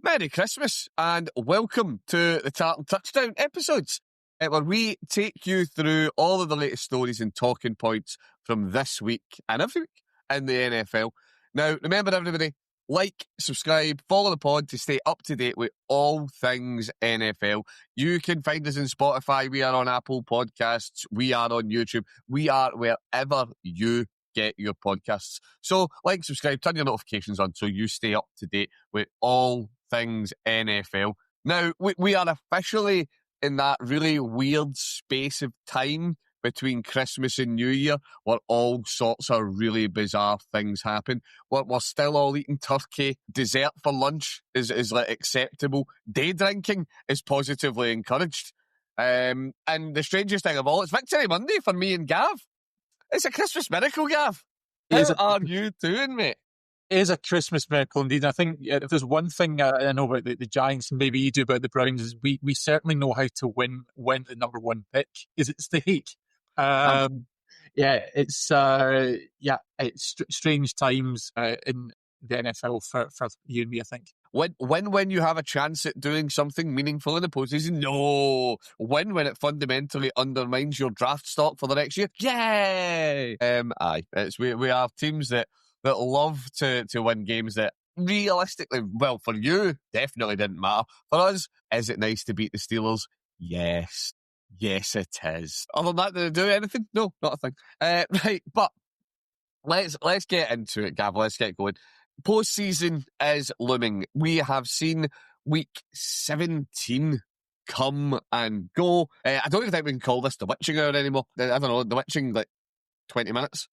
Merry Christmas and welcome to the Tartan Touchdown episodes, where we take you through all of the latest stories and talking points from this week and every week in the NFL. Now, remember everybody, like, subscribe, follow the pod to stay up to date with all things NFL. You can find us on Spotify, we are on Apple Podcasts, we are on YouTube, we are wherever you get your podcasts. So, like, subscribe, turn your notifications on so you stay up to date with all things NFL. Now, we are officially in that really weird space of time between Christmas and New Year where all sorts of really bizarre things happen. We're still all eating turkey. Dessert for lunch is like acceptable. Day drinking is positively encouraged. And the strangest thing of all, it's Victory Monday for me and Gav. It's a Christmas miracle, Gav. How are you doing, mate? It is a Christmas miracle indeed. I think if there's one thing I know about the Giants and maybe you do about the Browns is we certainly know how to win the number one pick. Is it steak? It's strange times in the NFL for you and me, I think. When you have a chance at doing something meaningful in the postseason, no. When it fundamentally undermines your draft stock for the next year, yay! We have teams that love to win games that realistically, well, for you, definitely didn't matter. For us, is it nice to beat the Steelers? Yes. Yes, it is. Other than that, did it do anything? No, not a thing. Right, but let's get into it, Gav. Let's get going. Postseason is looming. We have seen week 17 come and go. I don't even think we can call this the witching hour anymore. I don't know, the witching, 20 minutes?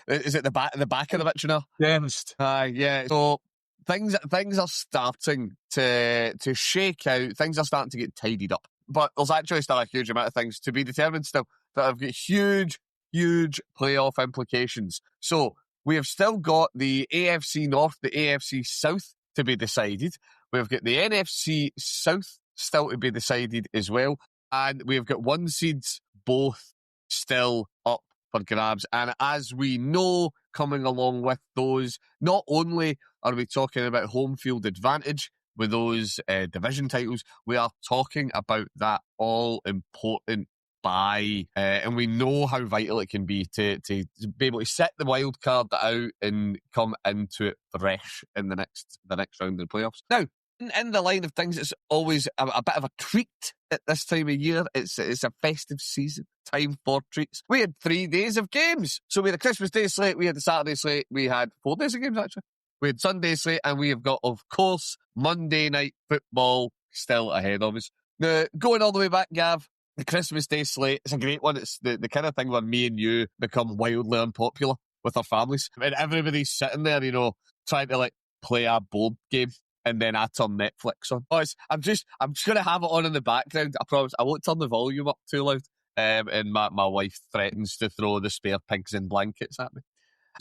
Is it the back of the witching hour? Yeah. So things are starting to shake out. Things are starting to get tidied up. But there's actually still a huge amount of things to be determined still that have got huge playoff implications. So we have still got the AFC North, the AFC South to be decided. We've got the NFC South still to be decided as well. And we've got one seeds both still up for grabs. And as we know, coming along with those, not only are we talking about home field advantage with those division titles, we are talking about that all-important bye. And we know how vital it can be to be able to set the wild card out and come into it fresh in the next round of the playoffs. Now, in the line of things, it's always a bit of a treat at this time of year. It's a festive season, time for treats. We had 3 days of games. So we had a Christmas Day slate, we had the Saturday slate, we had 4 days of games actually. We had Sunday slate, and we have got, of course, Monday night football still ahead of us. Now, going all the way back, Gav, the Christmas Day slate, it's a great one. It's the kind of thing where me and you become wildly unpopular with our families. And everybody's sitting there, trying to play a board game. And then I turn Netflix on. I'm just going to have it on in the background. I promise. I won't turn the volume up too loud. And my wife threatens to throw the spare pigs in blankets at me.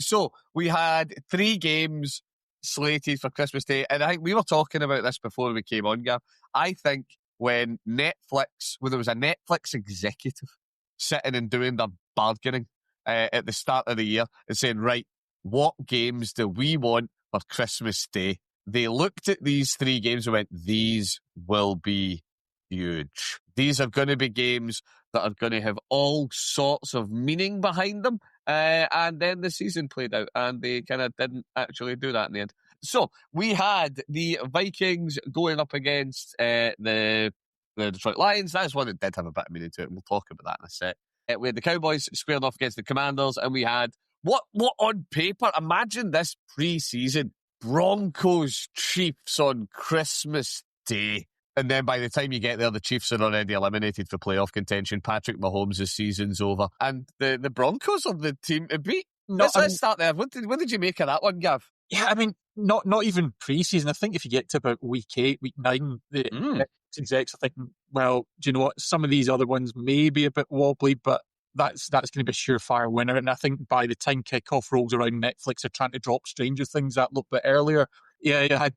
So we had 3 games slated for Christmas Day. And I think we were talking about this before we came on, Gav. I think when there was a Netflix executive sitting and doing their bargaining at the start of the year and saying, right, what games do we want for Christmas Day? They looked at these 3 games and went, these will be huge. These are going to be games that are going to have all sorts of meaning behind them. And then the season played out and they kind of didn't actually do that in the end. So we had the Vikings going up against the Detroit Lions. That's one that did have a bit of meaning to it. And we'll talk about that in a sec. We had the Cowboys squaring off against the Commanders, and we had what on paper, imagine this pre-season, Broncos Chiefs on Christmas Day. And then by the time you get there, the Chiefs are already eliminated for playoff contention. Patrick Mahomes' season's over. And the Broncos are the team to beat. Let's start there. What did you make of that one, Gav? Yeah, I mean, not even pre-season. I think if you get to about week 8, week 9, the execs are thinking, well, do you know what? Some of these other ones may be a bit wobbly, but that's going to be a surefire winner. And I think by the time kickoff rolls around, Netflix are trying to drop Stranger Things that little bit earlier. Yeah, you had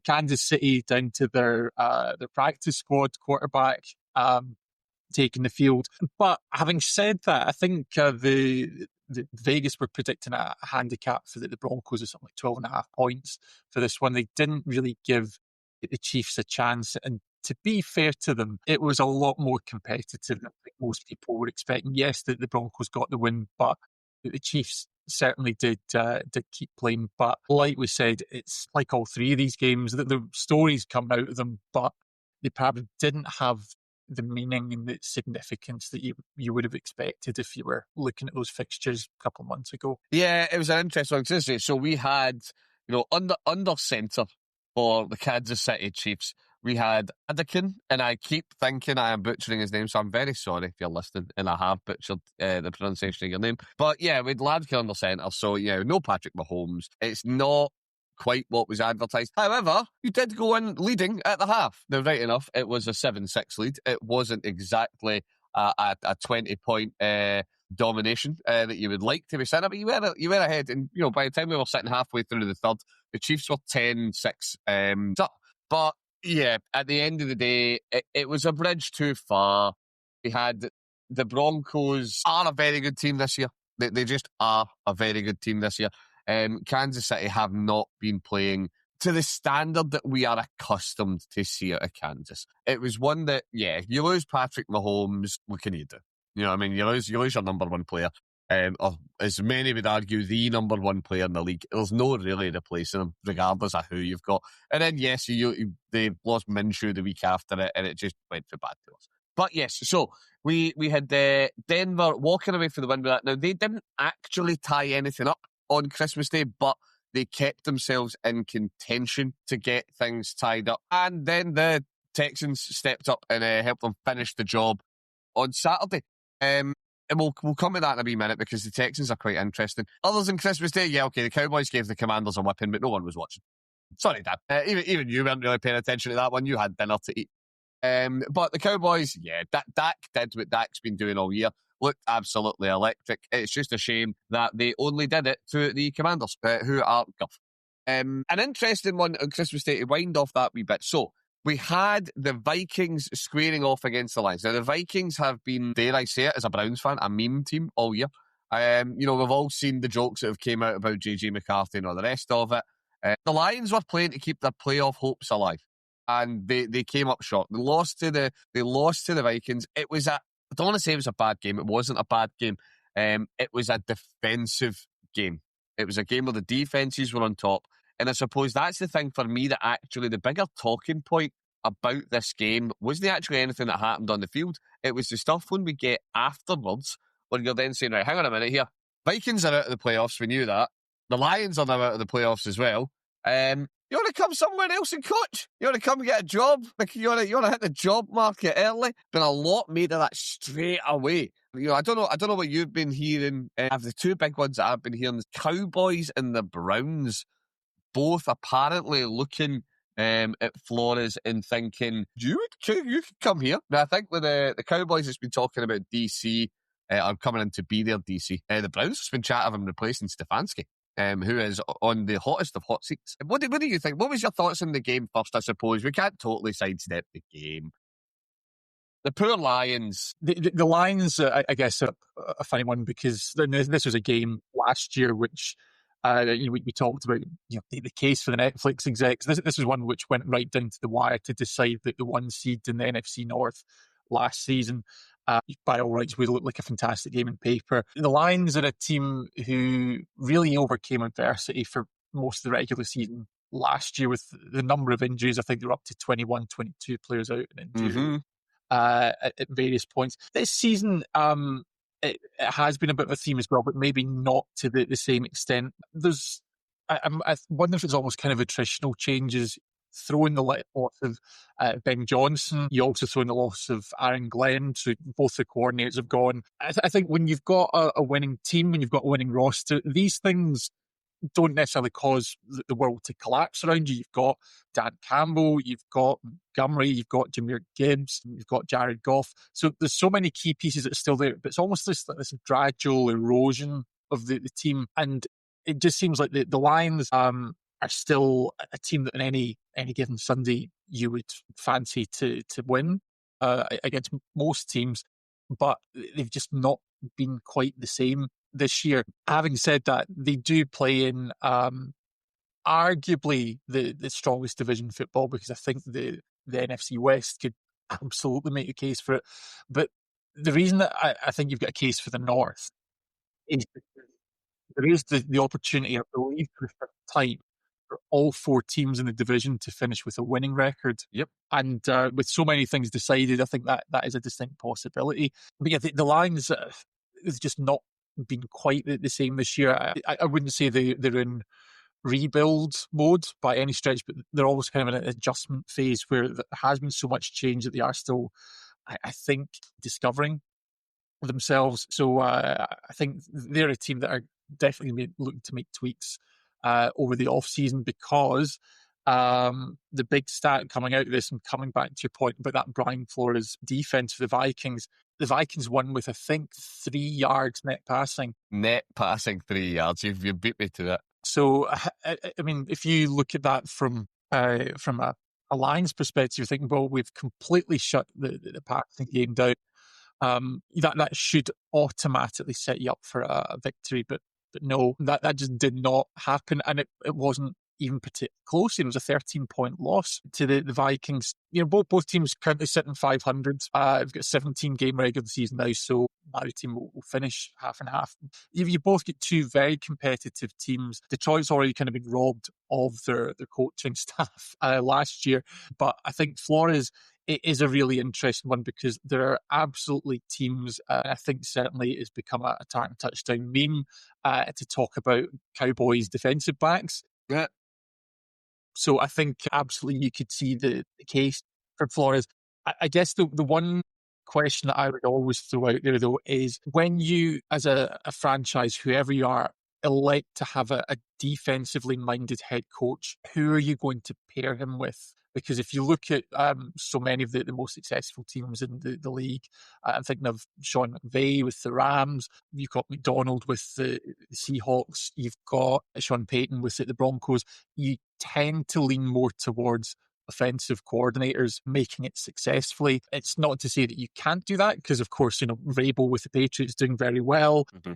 Kansas City down to their practice squad quarterback taking the field. But having said that, I think the Vegas were predicting a handicap for the Broncos of something like 12.5 points for this one. They didn't really give the Chiefs a chance. And to be fair to them, it was a lot more competitive than I think most people were expecting. Yes, the Broncos got the win, but the Chiefs certainly did keep playing. But like we said, it's like all three of these games, that the stories come out of them, but they probably didn't have the meaning and the significance that you would have expected if you were looking at those fixtures a couple of months ago. Yeah, it was an interesting one. So we had, under centre for the Kansas City Chiefs, we had Adakin, and I keep thinking I am butchering his name, so I'm very sorry if you're listening, and I have butchered the pronunciation of your name. But yeah, we had Ladkin under centre, so no Patrick Mahomes. It's not quite what was advertised. However, you did go in leading at the half. Now, right enough, it was a 7-6 lead. It wasn't exactly a 20-point domination that you would like to be sitting at, but you were ahead. And, by the time we were sitting halfway through the third, the Chiefs were 10-6 up. But, yeah, at the end of the day, it was a bridge too far. We had the Broncos are a very good team this year. They just are a very good team this year. Kansas City have not been playing to the standard that we are accustomed to see out of Kansas. It was one that, you lose Patrick Mahomes, what can you do? You know what I mean? You lose your number one player, or as many would argue, the number one player in the league. There's no really replacing him, regardless of who you've got. And then, yes, they lost Minshew the week after it, and it just went for bad to us. But yes, so we had Denver walking away for the win with that. Now, they didn't actually tie anything up on Christmas Day, but they kept themselves in contention to get things tied up. And then the Texans stepped up and helped them finish the job on Saturday. And we'll come to that in a wee minute, because the Texans are quite interesting. Others than Christmas Day, the Cowboys gave the Commanders a whipping, but no one was watching. Sorry, Dad. Even you weren't really paying attention to that one. You had dinner to eat. But the Cowboys, Dak did what Dak's been doing all year. Looked absolutely electric. It's just a shame that they only did it to the Commanders, who are guff. An interesting one on Christmas Day to wind off that wee bit. So, we had the Vikings squaring off against the Lions. Now, the Vikings have been, dare I say it, as a Browns fan, a meme team all year. We've all seen the jokes that have came out about JJ McCarthy and all the rest of it. The Lions were playing to keep their playoff hopes alive, and they came up short. They lost to the Vikings. It was I don't want to say it was a bad game. It wasn't a bad game. It was a defensive game. It was a game where the defenses were on top. And I suppose that's the thing for me, that actually the bigger talking point about this game wasn't actually anything that happened on the field. It was the stuff when we get afterwards, when you're then saying, right, hang on a minute here. Vikings are out of the playoffs. We knew that. The Lions are now out of the playoffs as well. You want to come somewhere else and coach? You want to come get a job? Like you want to hit the job market early? Been a lot made of that straight away. I don't know what you've been hearing. Of the two big ones that I've been hearing, the Cowboys and the Browns, both apparently looking at Flores and thinking, you could come here. Now, I think with the Cowboys, it's been talking about DC. I'm coming in to be their DC. The Browns has been chat of him replacing Stefanski, who is on the hottest of hot seats. What do you think? What was your thoughts on the game first, I suppose? We can't totally sidestep the game. The poor Lions. The Lions, I guess, are a funny one, because this was a game last year which we talked about the case for the Netflix execs. This was one which went right down to the wire to decide that the one seed in the NFC North last season, by all rights, would look like a fantastic game on paper. The Lions are a team who really overcame adversity for most of the regular season last year with the number of injuries. I think they were up to 21, 22 players out in injury at various points. This season, it has been a bit of a theme as well, but maybe not to the same extent. I wonder if it's almost kind of attritional changes. Throwing the loss of Ben Johnson, you also throw in the loss of Aaron Glenn, so both the coordinators have gone. I think when you've got a winning team, when you've got a winning roster, these things don't necessarily cause the world to collapse around you. You've got Dan Campbell, you've got Montgomery, you've got Jahmyr Gibbs, you've got Jared Goff. So there's so many key pieces that are still there, but it's almost this gradual erosion of the team. And it just seems like the Lions are still a team that on any given Sunday you would fancy to win against most teams, but they've just not been quite the same this year. Having said that, they do play in arguably the strongest division in football, because I think the NFC West could absolutely make a case for it. But the reason that I think you've got a case for the North is because there is the opportunity, I believe, for the first time for all four teams in the division to finish with a winning record. Yep. And with so many things decided, I think that is a distinct possibility. But yeah, the Lions has just not been quite the same this year. I wouldn't say they're in rebuild mode by any stretch, but they're always kind of in an adjustment phase where there has been so much change that they are still, I think, discovering themselves. So I think they're a team that are definitely looking to make tweaks over the off season, because the big stat coming out of this, and coming back to your point about that Brian Flores defense for the Vikings won with, I think, 3 yards net passing. Net passing 3 yards. You beat me to that. So, I mean, if you look at that from a Lions perspective, you're thinking, well, we've completely shut the passing game down. That should automatically set you up for a victory, but no, that just did not happen, and it wasn't even particularly close. It was a 13-point loss to the Vikings. Both teams currently sitting 500. We've got a 17-game regular season now, so my team will finish half and half. You both get two very competitive teams. Detroit's already kind of been robbed of their coaching staff last year, but I think Flores, it is a really interesting one, because there are absolutely teams, I think certainly it's become a Tartan Touchdown meme to talk about Cowboys defensive backs. Yeah. So I think absolutely you could see the case for Flores. I guess the one question that I would always throw out there, though, is when you, as a franchise, whoever you are, elect to have a defensively minded head coach, who are you going to pair him with? Because if you look at so many of the most successful teams in the league, I'm thinking of Sean McVay with the Rams, you've got McDonald with the Seahawks, you've got Sean Payton with the Broncos. You tend to lean more towards offensive coordinators making it successfully. It's not to say that you can't do that, because of course, Vrabel with the Patriots doing very well. Mm-hmm.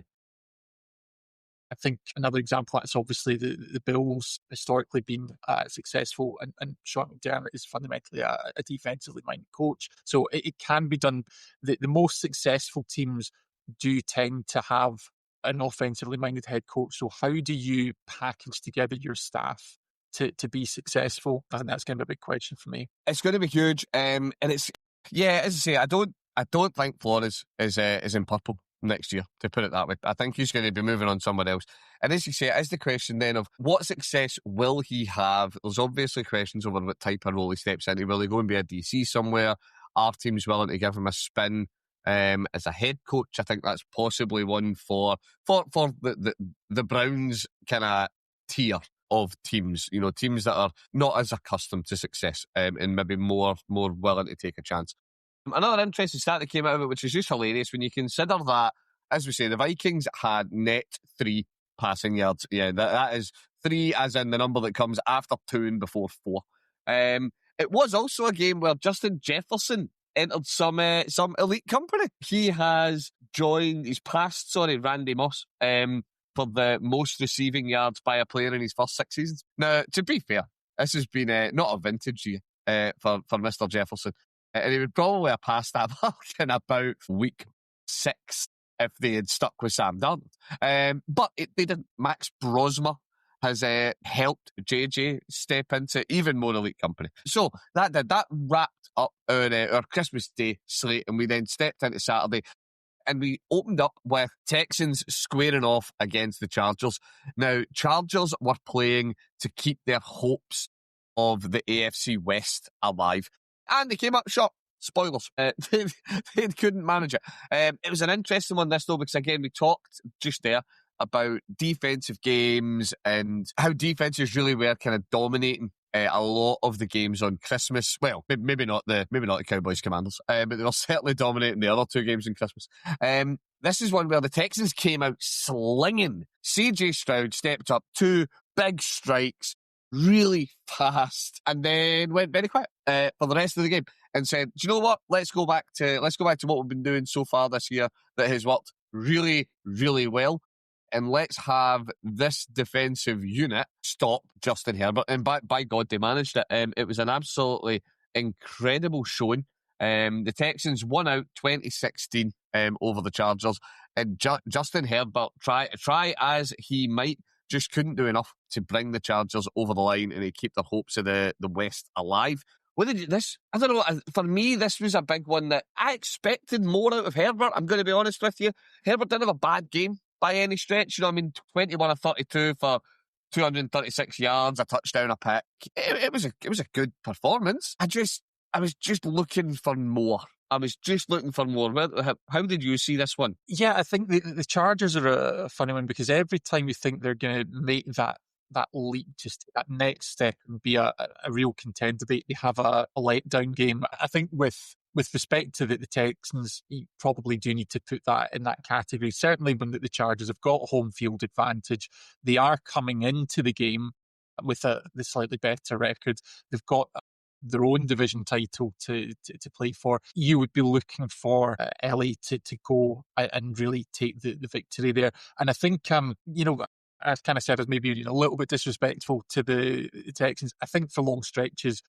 I think another example that's obviously the Bills historically been successful, and Sean McDermott is fundamentally a defensively minded coach. So it can be done. The most successful teams do tend to have an offensively minded head coach. So how do you package together your staff to be successful? I think that's going to be a big question for me. It's going to be huge, and it's, yeah, as I say, I don't think Flores is in purple next year, to put it that way. I think he's going to be moving on somewhere else. And as you say, it is the question then of what success will he have? There's obviously questions over what type of role he steps into. Will he go and be a DC somewhere? Are teams willing to give him a spin as a head coach? I think that's possibly one for the Browns kind of tier of teams, teams that are not as accustomed to success and maybe more willing to take a chance. Another interesting stat that came out of it, which is just hilarious when you consider that, as we say, the Vikings had net 3 passing yards. Yeah, that is 3 as in the number that comes after 2 and before 4. It was also a game where Justin Jefferson entered some elite company. He's passed Randy Moss for the most receiving yards by a player in his first 6 seasons. Now, to be fair, this has been not a vintage year for Mr. Jefferson. And he would probably have passed that mark in about week 6 if they had stuck with Sam Darnold. But they didn't. Max Brosmer has helped JJ step into even more elite company. So that wrapped up our Christmas Day slate, and we then stepped into Saturday. And we opened up with Texans squaring off against the Chargers. Now, Chargers were playing to keep their hopes of the AFC West alive. And they came up short. Spoilers. They couldn't manage it. It was an interesting one, this, though, because, again, we talked just there about defensive games and how defenses really were kind of dominating a lot of the games on Christmas. Well, maybe not the Cowboys Commanders, but they were certainly dominating the other 2 games on Christmas. This is one where the Texans came out slinging. CJ Stroud stepped up 2 big strikes, really fast, and then went very quiet for the rest of the game and said, do you know what? Let's go back to what we've been doing so far this year that has worked really, really well. and let's have this defensive unit stop Justin Herbert. And by God, they managed it. It was an absolutely incredible showing. The Texans won out 2016 over the Chargers, and Justin Herbert, try as he might, just couldn't do enough to bring the Chargers over the line and to keep their hopes of the West alive. What did you, this? I don't know. For me, this was a big one that I expected more out of Herbert. I'm going to be honest with you. Herbert didn't have a bad game by any stretch. You know what I mean? 21 of 32 for 236 yards, a touchdown, a pick. It was a good performance. I was just looking for more. How did you see this one? Yeah, I think the Chargers are a funny one because every time you think they're going to make that leap, just that next step and be a real contender, they have a letdown game. I think with respect to the Texans, you probably do need to put that in that category. Certainly when the Chargers have got home field advantage, they are coming into the game with the slightly better record. They've got their own division title to play for. You would be looking for LA to go and really take the victory there. And I think, I've kind of said as maybe a little bit disrespectful to the Texans. I think for long stretches,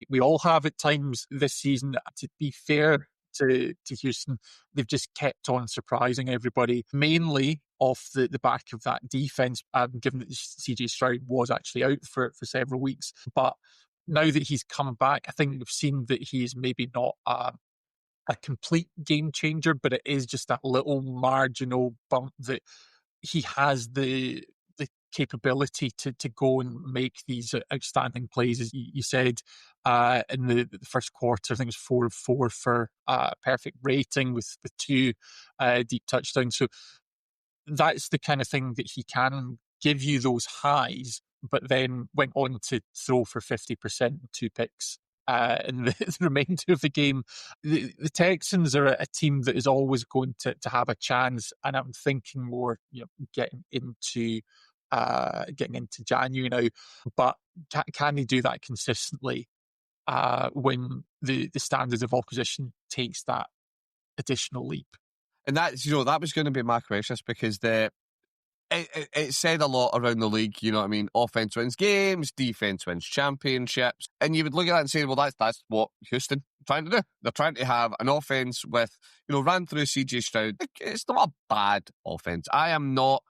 we all have at times this season. To be fair to Houston, they've just kept on surprising everybody, mainly off the back of that defense, given that CJ Stroud was actually out for several weeks. But now that he's come back, I think we've seen that he's maybe not a complete game changer, but it is just that little marginal bump that he has the capability to go and make these outstanding plays. As you said, in the first quarter, I think it was 4 of 4 for perfect rating with 2 deep touchdowns. So that's the kind of thing that he can give you those highs, but then went on to throw for 50%, 2 picks in the remainder of the game. The Texans are a team that is always going to have a chance, and I'm thinking more getting into January now, but can they do that consistently when the standards of opposition takes that additional leap? And that's, that was going to be my question, because it said a lot around the league, you know what I mean? Offense wins games, defense wins championships. And you would look at that and say, well, that's what Houston are trying to do. They're trying to have an offense with, ran through CJ Stroud. It's not a bad offense. I am not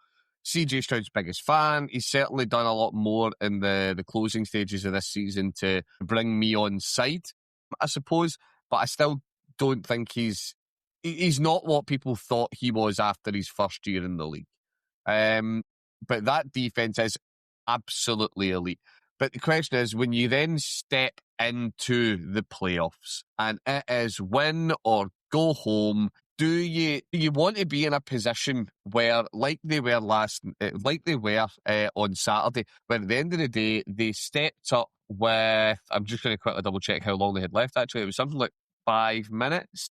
CJ Stroud's biggest fan. He's certainly done a lot more in the closing stages of this season to bring me on side, I suppose. But I still don't think he's not what people thought he was after his first year in the league. But that defense is absolutely elite. But the question is, when you then step into the playoffs and it is win or go home, do you want to be in a position where, like they were on Saturday, where at the end of the day they stepped up with, I'm just going to quickly double check how long they had left. Actually, it was something like 5 minutes.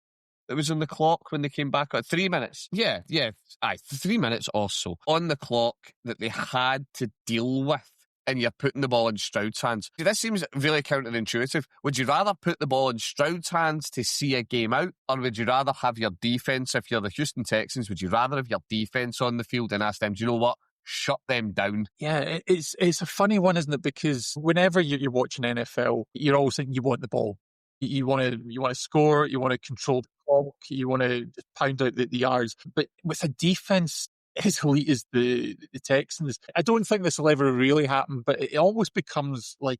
It was on the clock when they came back. 3 minutes. Yeah. 3 minutes or so on the clock that they had to deal with, and you're putting the ball in Stroud's hands. This seems really counterintuitive. Would you rather put the ball in Stroud's hands to see a game out, or would you rather have your defense, if you're the Houston Texans, would you rather have your defense on the field and ask them, do you know what? Shut them down. Yeah, it's a funny one, isn't it? Because whenever you're watching NFL, you're always thinking you want the ball. You want to score, you want to control the clock, you want to just pound out the yards. But with a defense as elite as the Texans, I don't think this will ever really happen, but it almost becomes like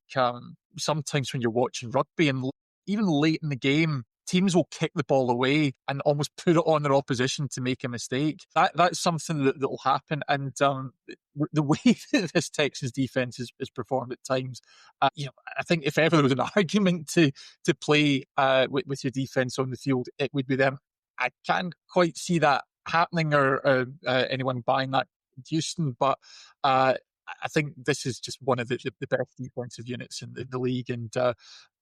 sometimes when you're watching rugby and even late in the game, teams will kick the ball away and almost put it on their opposition to make a mistake. That's something that will happen. And the way that this Texans defense is performed at times, I think if ever there was an argument to play with your defense on the field, it would be them. I can't quite see that happening or anyone buying that in Houston, but I think this is just one of the best defensive units in the league, and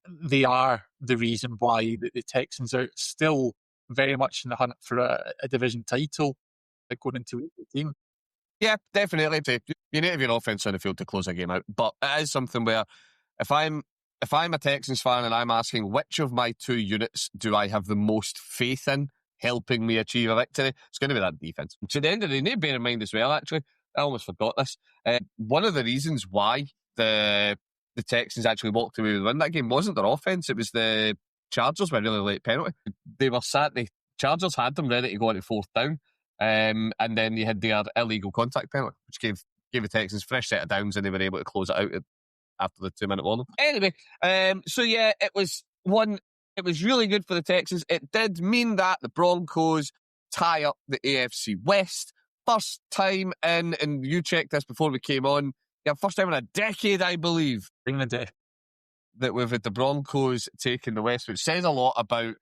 they are the reason why the Texans are still very much in the hunt for a division title going into week 18. Yeah, definitely. You need to have your offense on the field to close a game out. But it is something where if I'm a Texans fan and I'm asking which of my 2 units do I have the most faith in helping me achieve a victory? It's going to be that defense. To the end of the day, bear in mind as well, actually, I almost forgot this. One of the reasons why the Texans actually walked away with the win that game wasn't their offense. It was the Chargers were really late penalty. They were the Chargers had them ready to go into fourth down. And then they had their illegal contact penalty, which gave the Texans a fresh set of downs, and they were able to close it out after the 2-minute warning. Anyway, so yeah, it was really good for the Texans. It did mean that the Broncos tie up the AFC West. First time in, and you checked this before we came on, yeah, first time in a decade, I believe, Bring the day. that we've had the Broncos taking the West, which says a lot about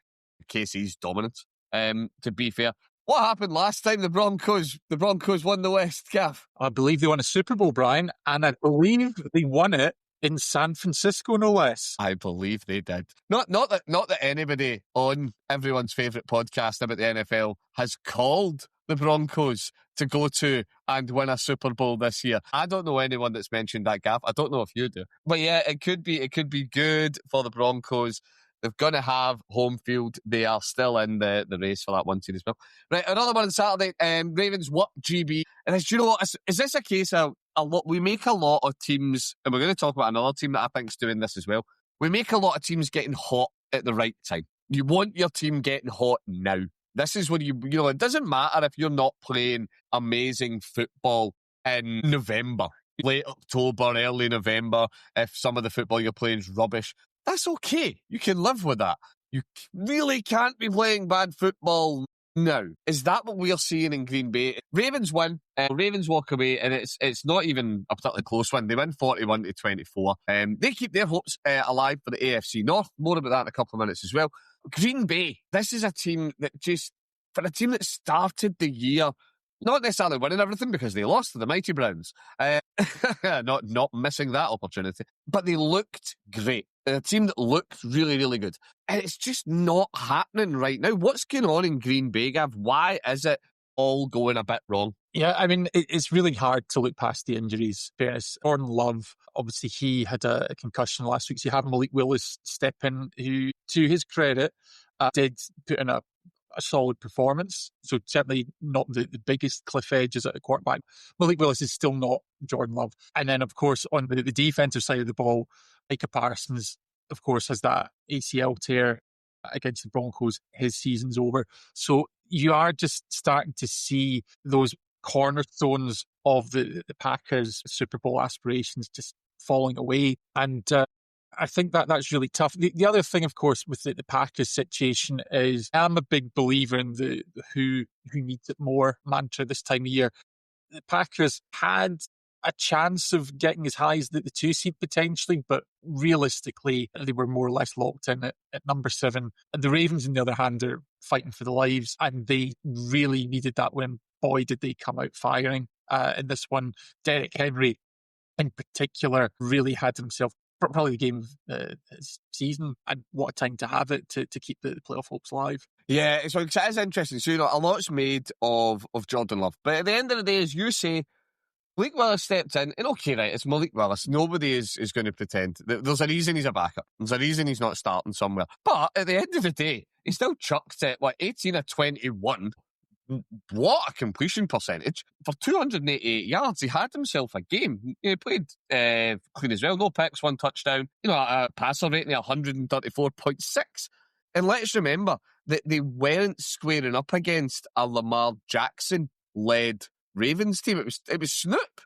KC's dominance, to be fair. What happened last time the Broncos won the West, Gav? I believe they won a Super Bowl, Brian, and I believe they won it in San Francisco, no less. I believe they did. Not that anybody on everyone's favourite podcast about the NFL has called the Broncos to go to and win a Super Bowl this year. I don't know anyone that's mentioned that, Gav. I don't know if you do. But yeah, it could be good for the Broncos. They're going to have home field. They are still in the race for that one seed as well. Right, another one on Saturday. Ravens, what GB? And do you know what? Is this a case of we make a lot of teams, and we're going to talk about another team that I think is doing this as well. We make a lot of teams getting hot at the right time. You want your team getting hot now. This is when it doesn't matter if you're not playing amazing football in November, late October, early November, if some of the football you're playing is rubbish. That's okay. You can live with that. You really can't be playing bad football now. Is that what we're seeing in Green Bay? Ravens win. Ravens walk away, and it's not even a particularly close one. They win 41-24. They keep their hopes alive for the AFC North. More about that in a couple of minutes as well. Green Bay. This is a team that for a team that started the year not necessarily winning everything because they lost to the mighty Browns. Not missing that opportunity. But they looked great. A team that looked really, really good. And it's just not happening right now. What's going on in Green Bay, Gav? Why is it all going a bit wrong? Yeah, I mean, it's really hard to look past the injuries. Fairness, Jordan Love, obviously he had a concussion last week, so you have Malik Willis step in, who, to his credit, did put in a solid performance. So certainly not the biggest cliff edges at a quarterback. Malik Willis is still not Jordan Love. And then, of course, on the defensive side of the ball, Micah Parsons, of course, has that ACL tear against the Broncos. His season's over. So you are just starting to see those cornerstones of the Packers' Super Bowl aspirations just falling away. And I think that's really tough. The other thing, of course, with the Packers situation is I'm a big believer in the who needs it more mantra this time of year. The Packers had a chance of getting as high as the 2 seed potentially, but realistically, they were more or less locked in at number 7. And the Ravens, on the other hand, are fighting for the lives, and they really needed that win. Boy, did they come out firing in this one. Derrick Henry, in particular, really had himself probably the game of his season, and what a time to have it to keep the playoff hopes alive. Yeah, it is interesting. So, a lot's made of Jordan Love. But at the end of the day, as you say, Malik Willis stepped in, and okay, right, it's Malik Willis. Nobody is going to pretend. There's a reason he's a backup. There's a reason he's not starting somewhere. But at the end of the day, he still chucked it, 18 of 21. What a completion percentage. For 288 yards, he had himself a game. He played clean as well. No picks, 1 touchdown. A passer rating of 134.6. And let's remember that they weren't squaring up against a Lamar Jackson-led Ravens team. It was Snoop.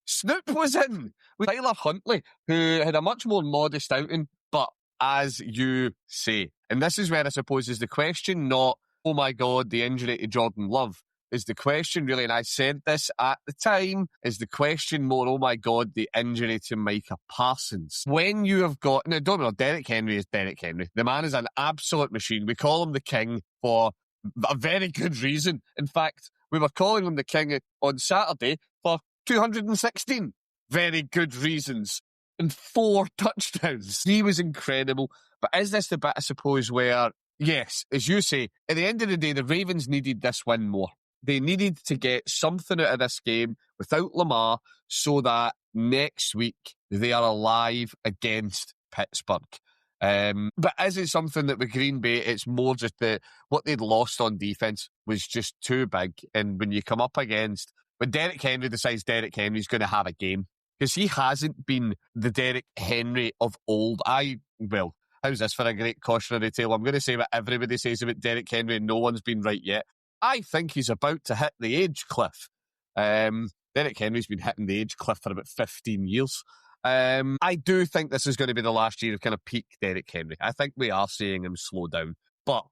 Snoop was in with Tyler Huntley, who had a much more modest outing, but as you say, and this is where I suppose is the question, not, oh my God, the injury to Jordan Love, is the question really, and I said this at the time, is the question more, oh my God, the injury to Micah Parsons. When you have got, now don't know, Derrick Henry is Derrick Henry. The man is an absolute machine. We call him the king for a very good reason. In fact, we were calling him the king on Saturday for 216 very good reasons and 4 touchdowns. He was incredible. But is this the bit, I suppose, where, yes, as you say, at the end of the day, the Ravens needed this win more. They needed to get something out of this game without Lamar so that next week they are alive against Pittsburgh. But is it something that with Green Bay, it's more just what they'd lost on defense was just too big. And when you come up against, when Derrick Henry decides Derrick Henry's going to have a game, because he hasn't been the Derrick Henry of old. Well, how's this for a great cautionary tale? I'm going to say what everybody says about Derrick Henry and no one's been right yet. I think he's about to hit the age cliff. Derrick Henry's been hitting the age cliff for about 15 years. I do think this is going to be the last year of kind of peak Derrick Henry. I think we are seeing him slow down, but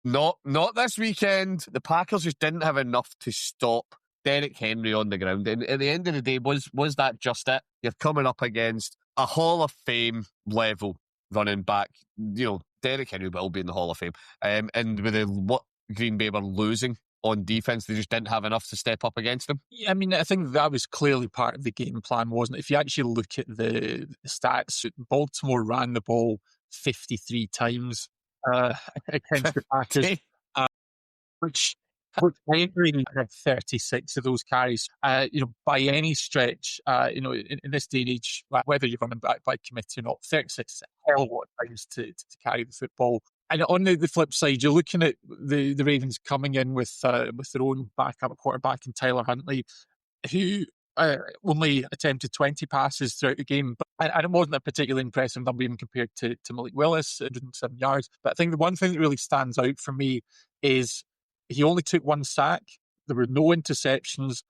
not this weekend. The Packers just didn't have enough to stop Derrick Henry on the ground. And at the end of the day, was that just it? You're coming up against a Hall of Fame level running back. Derrick Henry will be in the Hall of Fame. And with what Green Bay were losing on defense, they just didn't have enough to step up against them. Yeah, I mean, I think that was clearly part of the game plan, wasn't it? If you actually look at the stats, Baltimore ran the ball 53 times against the Packers, which Henry had 36 of those carries. By any stretch, in this day and age, whether you're running back by committee or not, 36 is a hell of a lot of times to carry the football. And on the flip side, you're looking at the Ravens coming in with their own backup quarterback in Tyler Huntley, who only attempted 20 passes throughout the game. And it wasn't a particularly impressive number even compared to Malik Willis, 107 yards. But I think the one thing that really stands out for me is he only took one sack. There were no interceptions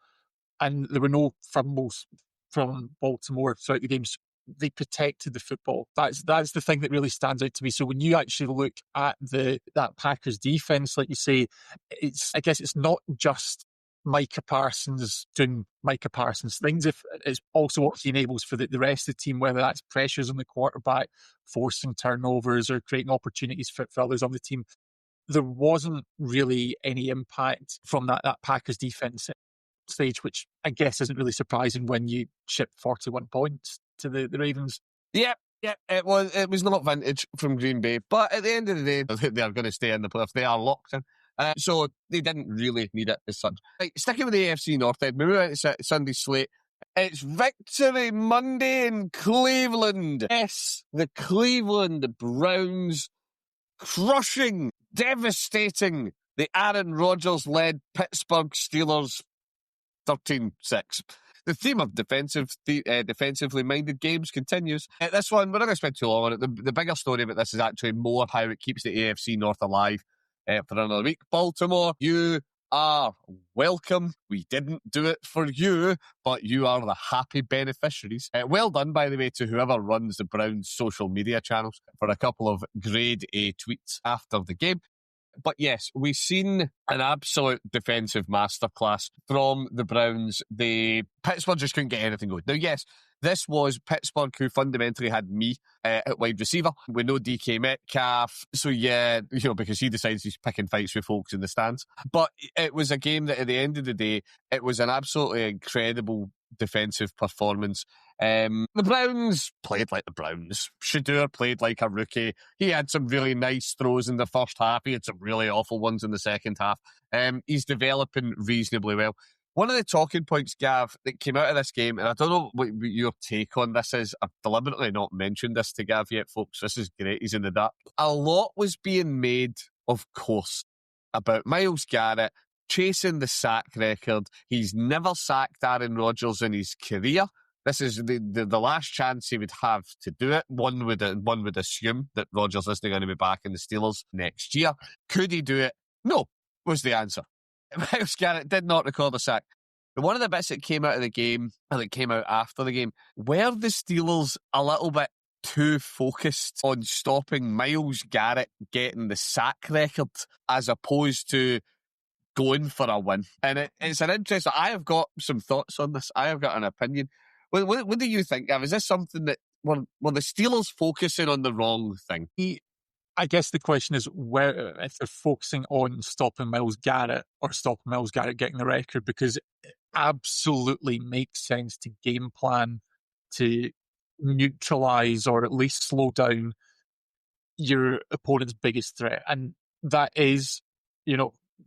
and there were no fumbles from Baltimore throughout the games. They protected the football. That's the thing that really stands out to me. So when you actually look at that Packers defense, like you say, I guess it's not just Micah Parsons doing Micah Parsons things. If it's also what he enables for the rest of the team, whether that's pressures on the quarterback, forcing turnovers, or creating opportunities for others on the team. There wasn't really any impact from that Packers defense stage, which I guess isn't really surprising when you ship 41 points to the Ravens. Yep, it was not vintage from Green Bay, but at the end of the day, they are going to stay in the playoffs. They are locked in. So they didn't really need it as such. Right, sticking with the AFC North, we move out to Sunday slate. It's Victory Monday in Cleveland. Yes, the Cleveland Browns crushing, devastating the Aaron Rodgers-led Pittsburgh Steelers 13-6. The theme of defensively minded games continues. This one, we're not going to spend too long on it. The bigger story about this is actually more how it keeps the AFC North alive for another week. Baltimore, you are welcome. We didn't do it for you, but you are the happy beneficiaries. Well done, by the way, to whoever runs the Browns' social media channels for a couple of grade A tweets after the game. But yes, we've seen an absolute defensive masterclass from the Browns. Pittsburgh just couldn't get anything going. Now, yes, this was Pittsburgh who fundamentally had me at wide receiver with no DK Metcalf. So yeah, because he decides he's picking fights with folks in the stands. But it was a game that at the end of the day, it was an absolutely incredible defensive performance. The Browns played like the Browns. Shedeur played like a rookie. He had some really nice throws in the first half. He had some really awful ones in the second half. He's developing reasonably well. One of the talking points, Gav, that came out of this game, and I don't know what your take on this is. I've deliberately not mentioned this to Gav yet, folks. This is great. He's in the dark. A lot was being made, of course, about Myles Garrett chasing the sack record. He's never sacked Aaron Rodgers in his career. This is the last chance he would have to do it. One would assume that Rodgers isn't going to be back in the Steelers next year. Could he do it? No, was the answer. Myles Garrett did not record a sack. But one of the bits that came out of the game, and that came out after the game, were the Steelers a little bit too focused on stopping Myles Garrett getting the sack record as opposed to going for a win? And it's an interesting... I have got some thoughts on this. I have got an opinion. What do you think, Gav? Is this something that were the Steelers focusing on the wrong thing? I guess the question is if they're focusing on stopping Myles Garrett or stopping Myles Garrett getting the record, because it absolutely makes sense to game plan to neutralise or at least slow down your opponent's biggest threat. And that is,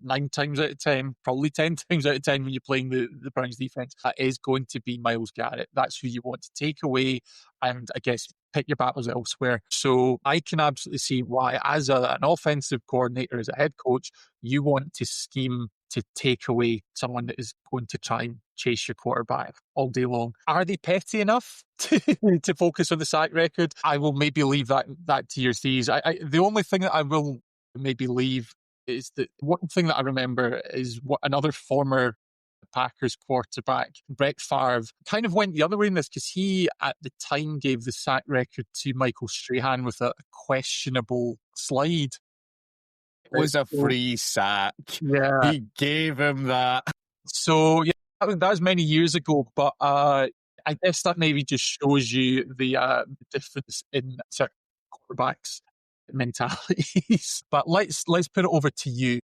9 times out of 10, probably 10 times out of 10 when you're playing the Browns defense, that is going to be Myles Garrett. That's who you want to take away and I guess pick your battles elsewhere. So I can absolutely see why, as an offensive coordinator, as a head coach, you want to scheme to take away someone that is going to try and chase your quarterback all day long. Are they petty enough to focus on the sack record? I will maybe leave that to your thieves. The only thing that I will maybe leave is that one thing that I remember is what another former Packers quarterback, Brett Favre, kind of went the other way in this because he, at the time, gave the sack record to Michael Strahan with a questionable slide. It was a free sack. Yeah. He gave him that. So, yeah, that was many years ago, but I guess that maybe just shows you the difference in certain quarterbacks' mentalities. But let's put it over to you.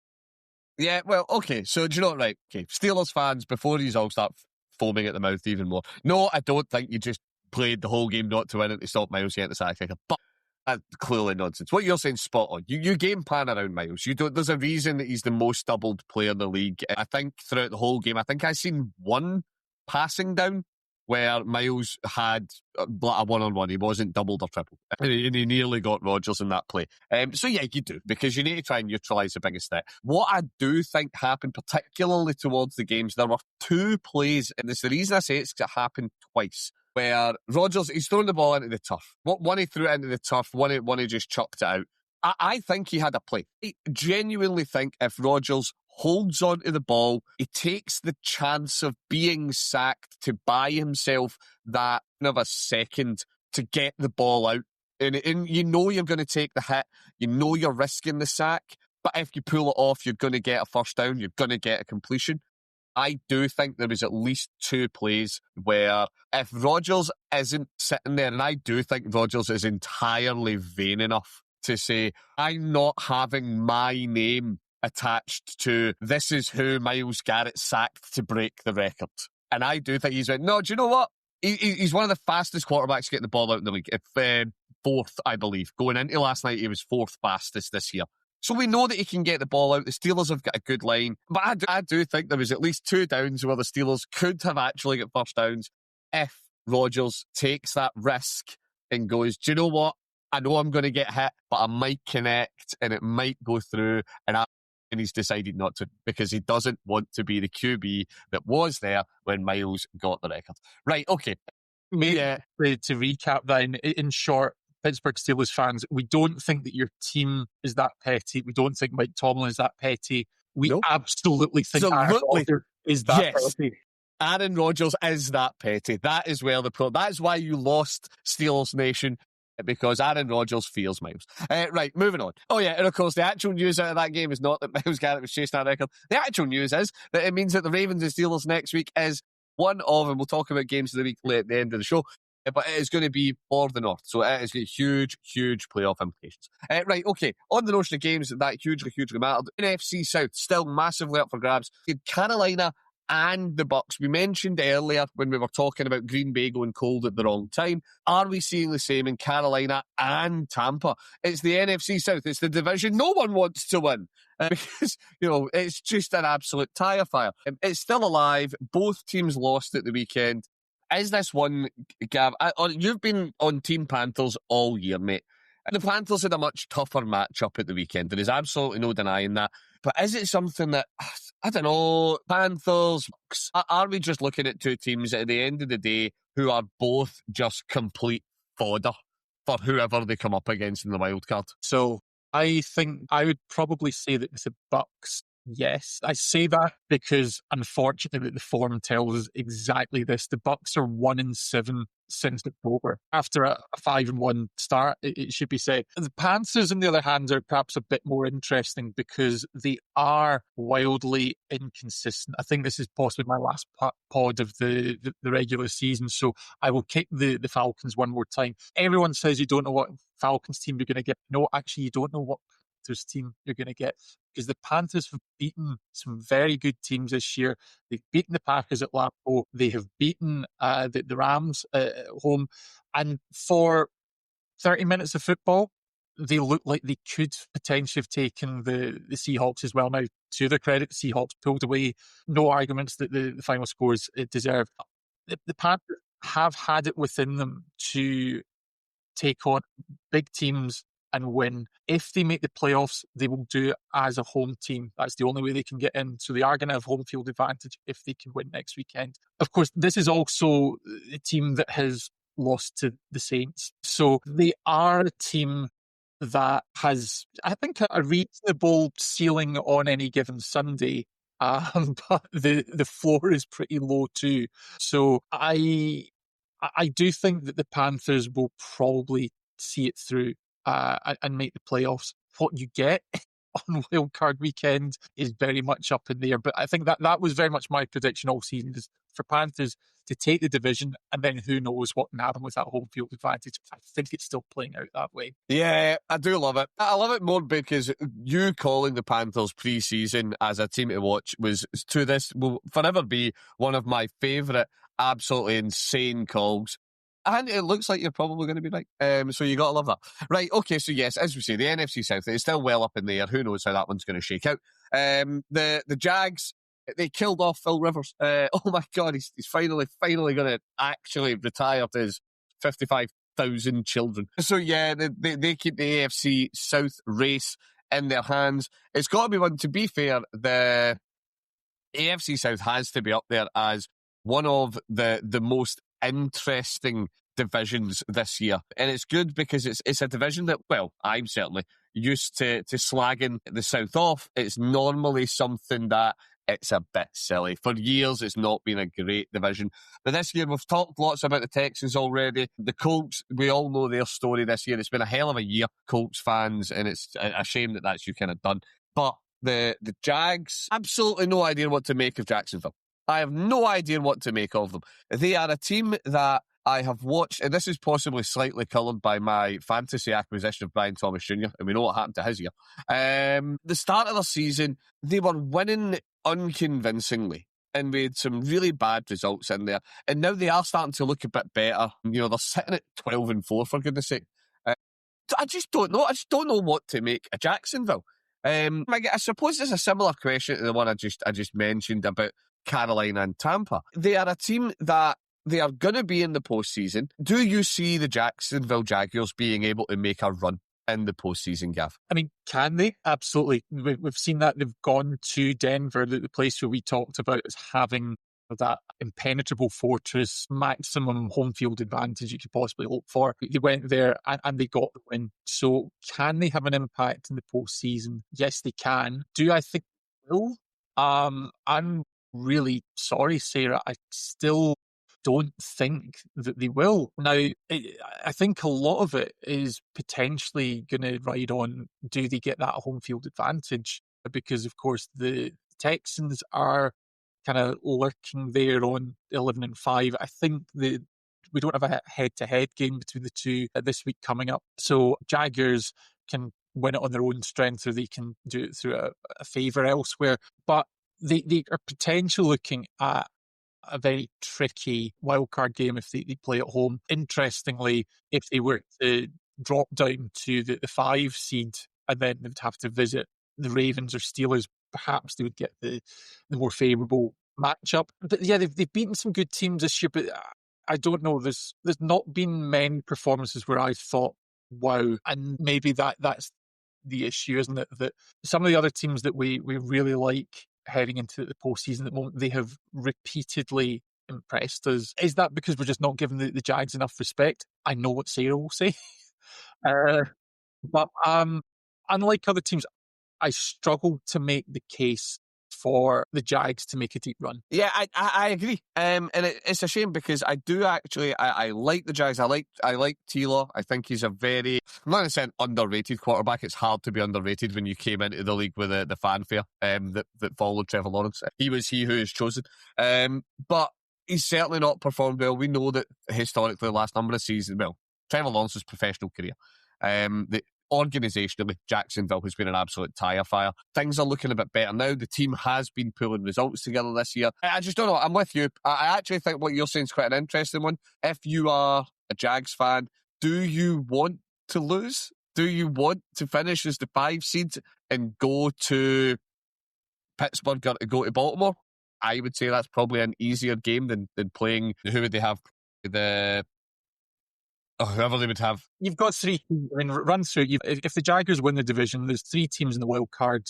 Yeah, well, okay. So, do you know what? Right. Okay. Steelers fans, before these all start foaming at the mouth even more. No, I don't think you just played the whole game not to win it to stop Myles getting the sack record. But that's clearly nonsense. What you're saying, spot on. You game plan around Myles. You don't. There's a reason that he's the most doubled player in the league. I think throughout the whole game, I think I've seen one passing down where Myles had a one-on-one. He wasn't doubled or tripled. And he nearly got Rodgers in that play. So yeah, you do, because you need to try and neutralise the biggest threat. What I do think happened, particularly towards the games, there were 2 plays, and it's the reason I say it's because it happened twice, where Rodgers, he's thrown the ball into the turf. One he threw it into the turf, one he just chucked it out. I think he had a play. I genuinely think if Rodgers holds on to the ball, he takes the chance of being sacked to buy himself that of a second to get the ball out. And you know you're going to take the hit. You know you're risking the sack. But if you pull it off, you're going to get a first down. You're going to get a completion. I do think there was at least 2 plays where if Rodgers isn't sitting there, and I do think Rodgers is entirely vain enough to say, I'm not having my name attached to this is who Myles Garrett sacked to break the record. And I do think he's went, no, do you know what? He's one of the fastest quarterbacks getting the ball out in the league. Fourth, I believe. Going into last night, he was 4th fastest this year. So we know that he can get the ball out. The Steelers have got a good line. But I do think there was at least 2 downs where the Steelers could have actually got first downs if Rodgers takes that risk and goes, do you know what? I know I'm going to get hit, but I might connect and it might go through. And he's decided not to, because he doesn't want to be the QB that was there when Myles got the record. Right, okay. Maybe to recap that, in short, Pittsburgh Steelers fans, we don't think that your team is that petty. We don't think Mike Tomlin is that petty. We absolutely think Aaron Rodgers is that petty. Aaron Rodgers is that petty. That is where that's why you lost, Steelers Nation, because Aaron Rodgers fears Myles. Right, moving on. Oh yeah, and of course the actual news out of that game is not that Myles Garrett was chasing that record. The actual news is that it means that the Ravens and Steelers next week is one of, and we'll talk about games of the week at the end of the show, but it is going to be for the North. So it is going to huge, huge playoff implications. Right, okay. On the notion of games that hugely mattered, NFC South still massively up for grabs. You had Carolina and the Bucks. We mentioned earlier when we were talking about Green Bay going cold at the wrong time. Are we seeing the same in Carolina and Tampa? It's the NFC South. It's the division no one wants to win. Because, it's just an absolute tire fire. It's still alive. Both teams lost at the weekend. Is this one, Gav? You've been on Team Panthers all year, mate. And the Panthers had a much tougher matchup at the weekend. There is absolutely no denying that. But is it something that, I don't know, Panthers, are we just looking at 2 teams at the end of the day who are both just complete fodder for whoever they come up against in the wild card? So I think I would probably say that with the Bucks, yes. I say that because unfortunately the form tells us exactly this. The Bucks are 1-7 since October. After a 5-1 start, it should be said. The Panthers, on the other hand, are perhaps a bit more interesting because they are wildly inconsistent. I think this is possibly my last pod of the regular season, so I will kick the Falcons one more time. Everyone says you don't know what Falcons team you're going to get. No, actually, you don't know what Panthers team you're going to get, because the Panthers have beaten some very good teams this year. They've beaten the Packers at Lambeau. They have beaten the Rams at home. And for 30 minutes of football, they look like they could potentially have taken the Seahawks as well. Now, to their credit, the Seahawks pulled away. No arguments that the final scores it deserved. The Panthers have had it within them to take on big teams and win. If they make the playoffs, they will do it as a home team. That's the only way they can get in. So they are going to have home field advantage if they can win next weekend. Of course, this is also a team that has lost to the Saints. So they are a team that has, I think, a reasonable ceiling on any given Sunday. But the floor is pretty low too. So I do think that the Panthers will probably see it through and make the playoffs. What you get on wildcard weekend is very much up in the air. But I think that was very much my prediction all season, is for Panthers to take the division, and then who knows what can happen with that home field advantage. I think it's still playing out that way. Yeah, I do love it. I love it more because you calling the Panthers pre-season as a team to watch will forever be one of my favourite, absolutely insane calls. And it looks like you're probably going to be right. So you got to love that. Right, okay, so yes, as we say, the NFC South is still well up in the air. Who knows how that one's going to shake out. The Jags, they killed off Phil Rivers. Oh my God, he's finally going to actually retire to his 55,000 children. So yeah, they keep the AFC South race in their hands. It's got to be one. To be fair, the AFC South has to be up there as one of the most interesting divisions this year. And it's good because it's a division that, well, I'm certainly used to slagging the South off. It's normally something that it's a bit silly. For years, it's not been a great division. But this year, we've talked lots about the Texans already. The Colts, we all know their story this year. It's been a hell of a year, Colts fans, and it's a shame that that's you kind of done. But the Jags, absolutely no idea what to make of Jacksonville. I have no idea what to make of them. They are a team that I have watched, and this is possibly slightly coloured by my fantasy acquisition of Brian Thomas Jr., and we know what happened to his year. The start of the season, they were winning unconvincingly, and we had some really bad results in there. And now they are starting to look a bit better. You know, they're sitting at 12-4, for goodness sake. I just don't know. I just don't know what to make of Jacksonville. I suppose it's a similar question to the one I just mentioned about Carolina and Tampa. They are a team that they are going to be in the postseason. Do you see the Jacksonville Jaguars being able to make a run in the postseason, Gav? I mean, can they? Absolutely. We've seen that. They've gone to Denver, the place where we talked about as having that impenetrable fortress, maximum home field advantage you could possibly hope for. They went there and they got the win. So can they have an impact in the postseason? Yes, they can. Do I think they will? I'm really sorry, Sarah. I still don't think that they will. Now, I think a lot of it is potentially going to ride on, do they get that home field advantage? Because, of course, the Texans are kind of lurking there on 11-5. I think we don't have a head-to-head game between the two this week coming up. So Jaguars can win it on their own strength, or they can do it through a favour elsewhere. But they are potentially looking at a very tricky wildcard game if they play at home. Interestingly, if they were to drop down to the 5 seed and then they would have to visit the Ravens or Steelers, perhaps they would get the more favourable matchup. But yeah, they've beaten some good teams this year, but I don't know. There's not been many performances where I thought, wow. And maybe that's the issue, isn't it? That some of the other teams that we really like heading into the postseason at the moment, they have repeatedly impressed us. Is that because we're just not giving the Jags enough respect? I know what Sarah will say. But unlike other teams, I struggle to make the case for the Jags to make a deep run. Yeah, I agree. And it's a shame because I do actually, I like the Jags. I like T-Law. I think he's a very, I'm not going to say an underrated quarterback. It's hard to be underrated when you came into the league with the fanfare that followed Trevor Lawrence. He was he who is chosen. But he's certainly not performed well. We know that historically the last number of seasons, well, Trevor Lawrence's professional career, organisationally, Jacksonville has been an absolute tyre fire. Things are looking a bit better now. The team has been pulling results together this year. I just don't know. I'm with you. I actually think what you're saying is quite an interesting one. If you are a Jags fan, do you want to lose Do you want to finish as the 5 seed and go to Pittsburgh or to go to Baltimore? I would say that's probably an easier game than playing. Who would they have? Whoever they would have. You've got 3 teams. I mean, run through. If the Jaguars win the division, there's 3 teams in the wild card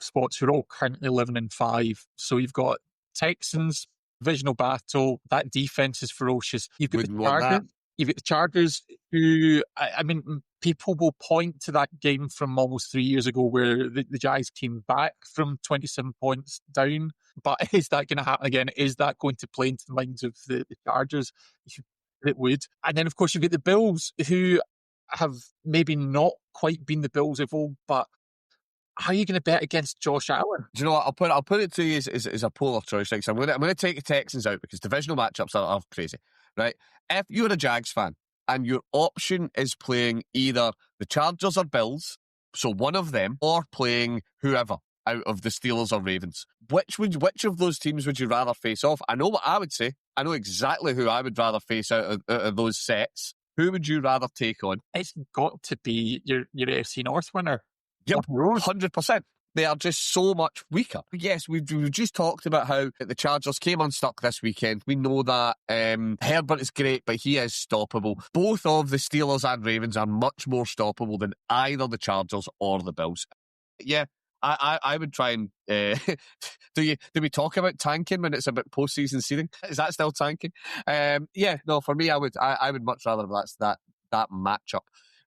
spots who are all currently 11-5. So you've got Texans, divisional battle. That defense is ferocious. You've got the Chargers. You've got the Chargers, who, I mean, people will point to that game from almost 3 years ago where the Jags came back from 27 points down. But is that going to happen again? Is that going to play into the minds of the Chargers? It would. And then, of course, you've got the Bills, who have maybe not quite been the Bills of old, but how are you going to bet against Josh Allen? Do you know what? I'll put it to you as a polar choice. Right? So I'm going to take the Texans out because divisional matchups are crazy, right? If you're a Jags fan and your option is playing either the Chargers or Bills, so one of them, or playing whoever out of the Steelers or Ravens, which of those teams would you rather face off? I know what I would say. I know exactly who I would rather face out of those sets. Who would you rather take on? It's got to be your AFC North winner. Yep, 100%. They are just so much weaker. Yes, we've just talked about how the Chargers came unstuck this weekend. We know that Herbert is great, but he is stoppable. Both of the Steelers and Ravens are much more stoppable than either the Chargers or the Bills. Yeah, I would try and do we talk about tanking when it's about postseason seeding? Is that still tanking? Yeah, no, for me, I would much rather that matchup.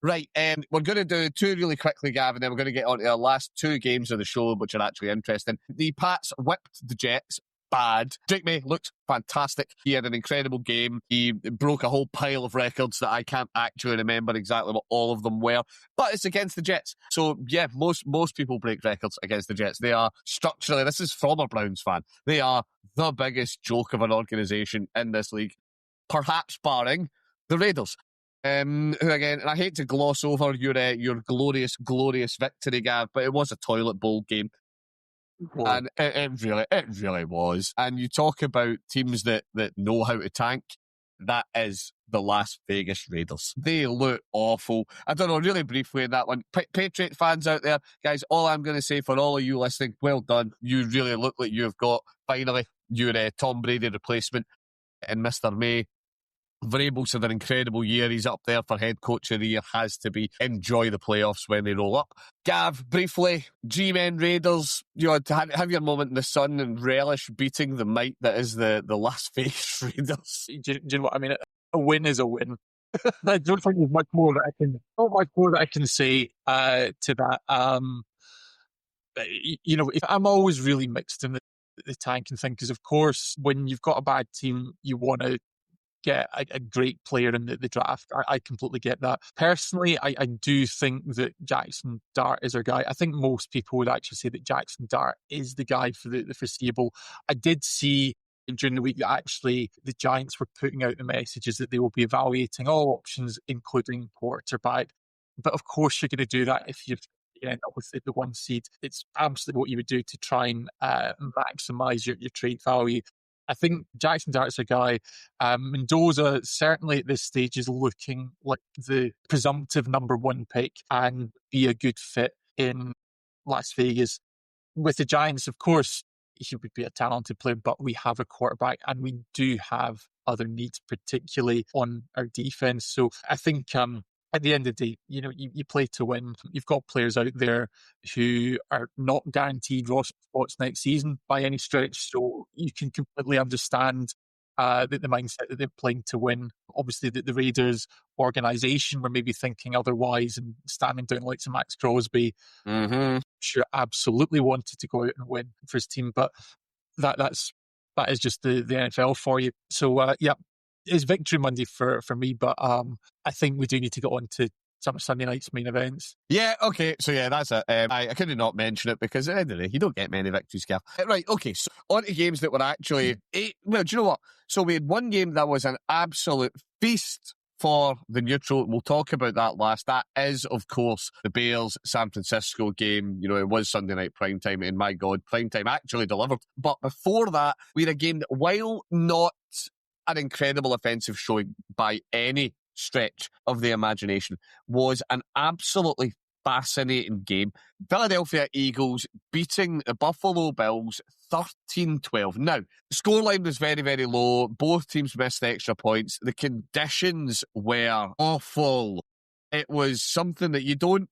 Right, we're going to do 2 really quickly, Gav, and then we're going to get on to our last 2 games of the show, which are actually interesting. The Pats whipped the Jets. Bad. Drake May looked fantastic. He had an incredible game. He broke a whole pile of records that I can't actually remember exactly what all of them were, but it's against the Jets. So yeah, most people break records against the Jets. They are structurally, this is from a Browns fan, they are the biggest joke of an organisation in this league, perhaps barring the Raiders. Who again, and I hate to gloss over your glorious victory, Gav, but it was a toilet bowl game. Whoa. And it really was. And you talk about teams that know how to tank. That is the Las Vegas Raiders. They look awful. I don't know, really briefly in that one. Patriot fans out there, guys, all I'm going to say for all of you listening, well done. You really look like you've got, finally, your Tom Brady replacement in Mr. May. Vrabel's had an incredible year. He's up there for head coach of the year. Has to be. Enjoy the playoffs when they roll up. Gav, briefly, G-Men Raiders, you know, have your moment in the sun and relish beating the might that is the Las Vegas Raiders. Do you know what I mean? A win is a win. I don't think there's much more that I can say to that. You know, if I'm always really mixed in the tanking thing, because of course, when you've got a bad team, you want to get a great player in the draft. I completely get that. Personally, I do think that Jackson Dart is our guy. I think most people would actually say that Jackson Dart is the guy for the foreseeable. I did see during the week that actually the Giants were putting out the messages that they will be evaluating all options, including quarterback. But of course, you're going to do that if you end up with the 1 seed. It's absolutely what you would do to try and maximise your trade value. I think Jackson Dart's a guy. Mendoza certainly at this stage is looking like the presumptive number 1 pick and be a good fit in Las Vegas. With the Giants, of course, he would be a talented player, but we have a quarterback and we do have other needs, particularly on our defense. So I think at the end of the day, you know, you play to win. You've got players out there who are not guaranteed roster spots next season by any stretch, so you can completely understand the mindset that they're playing to win. Obviously, the Raiders organisation were maybe thinking otherwise and standing down like some Max Crosby. Mm-hmm. Sure, absolutely wanted to go out and win for his team, but that is just the NFL for you. So, yeah. It's victory Monday for me, but I think we do need to get on to some of Sunday night's main events. Yeah, okay. So yeah, that's it. I couldn't not mention it because at the end of the day, you don't get many victories, Gav. Right, okay. So on to games that were actually... well, do you know what? So we had one game that was an absolute feast for the neutral. We'll talk about that last. That is, of course, the Bears-San Francisco game. You know, it was Sunday night primetime, and my God, primetime actually delivered. But before that, we had a game that, while not an incredible offensive showing by any stretch of the imagination. Was an absolutely fascinating game. Philadelphia Eagles beating the Buffalo Bills 13-12. Now, the scoreline was very, very low. Both teams missed extra points. The conditions were awful. It was something that you don't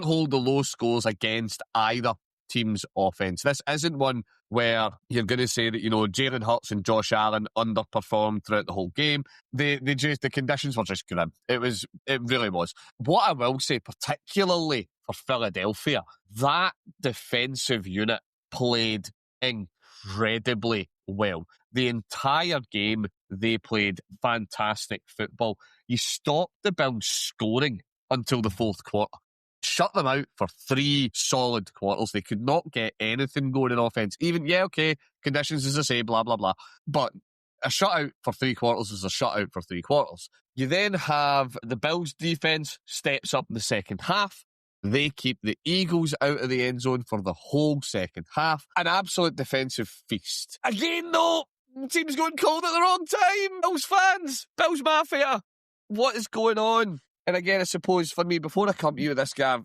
hold the low scores against either team's offense. This isn't one where you're going to say that, Jalen Hurts and Josh Allen underperformed throughout the whole game. The conditions were just grim. It really was. What I will say, particularly for Philadelphia, that defensive unit played incredibly well. The entire game, they played fantastic football. You stopped the Bills scoring until the fourth quarter. Shut them out for 3 solid quarters. They could not get anything going in offense. Conditions as I say, blah, blah, blah. But a shutout for 3 quarters is a shutout for 3 quarters. You then have the Bills defense steps up in the second half. They keep the Eagles out of the end zone for the whole second half. An absolute defensive feast. Again, though, team's going cold at the wrong time. Bills fans, Bills Mafia, what is going on? And again, I suppose for me, before I come to you with this, Gav,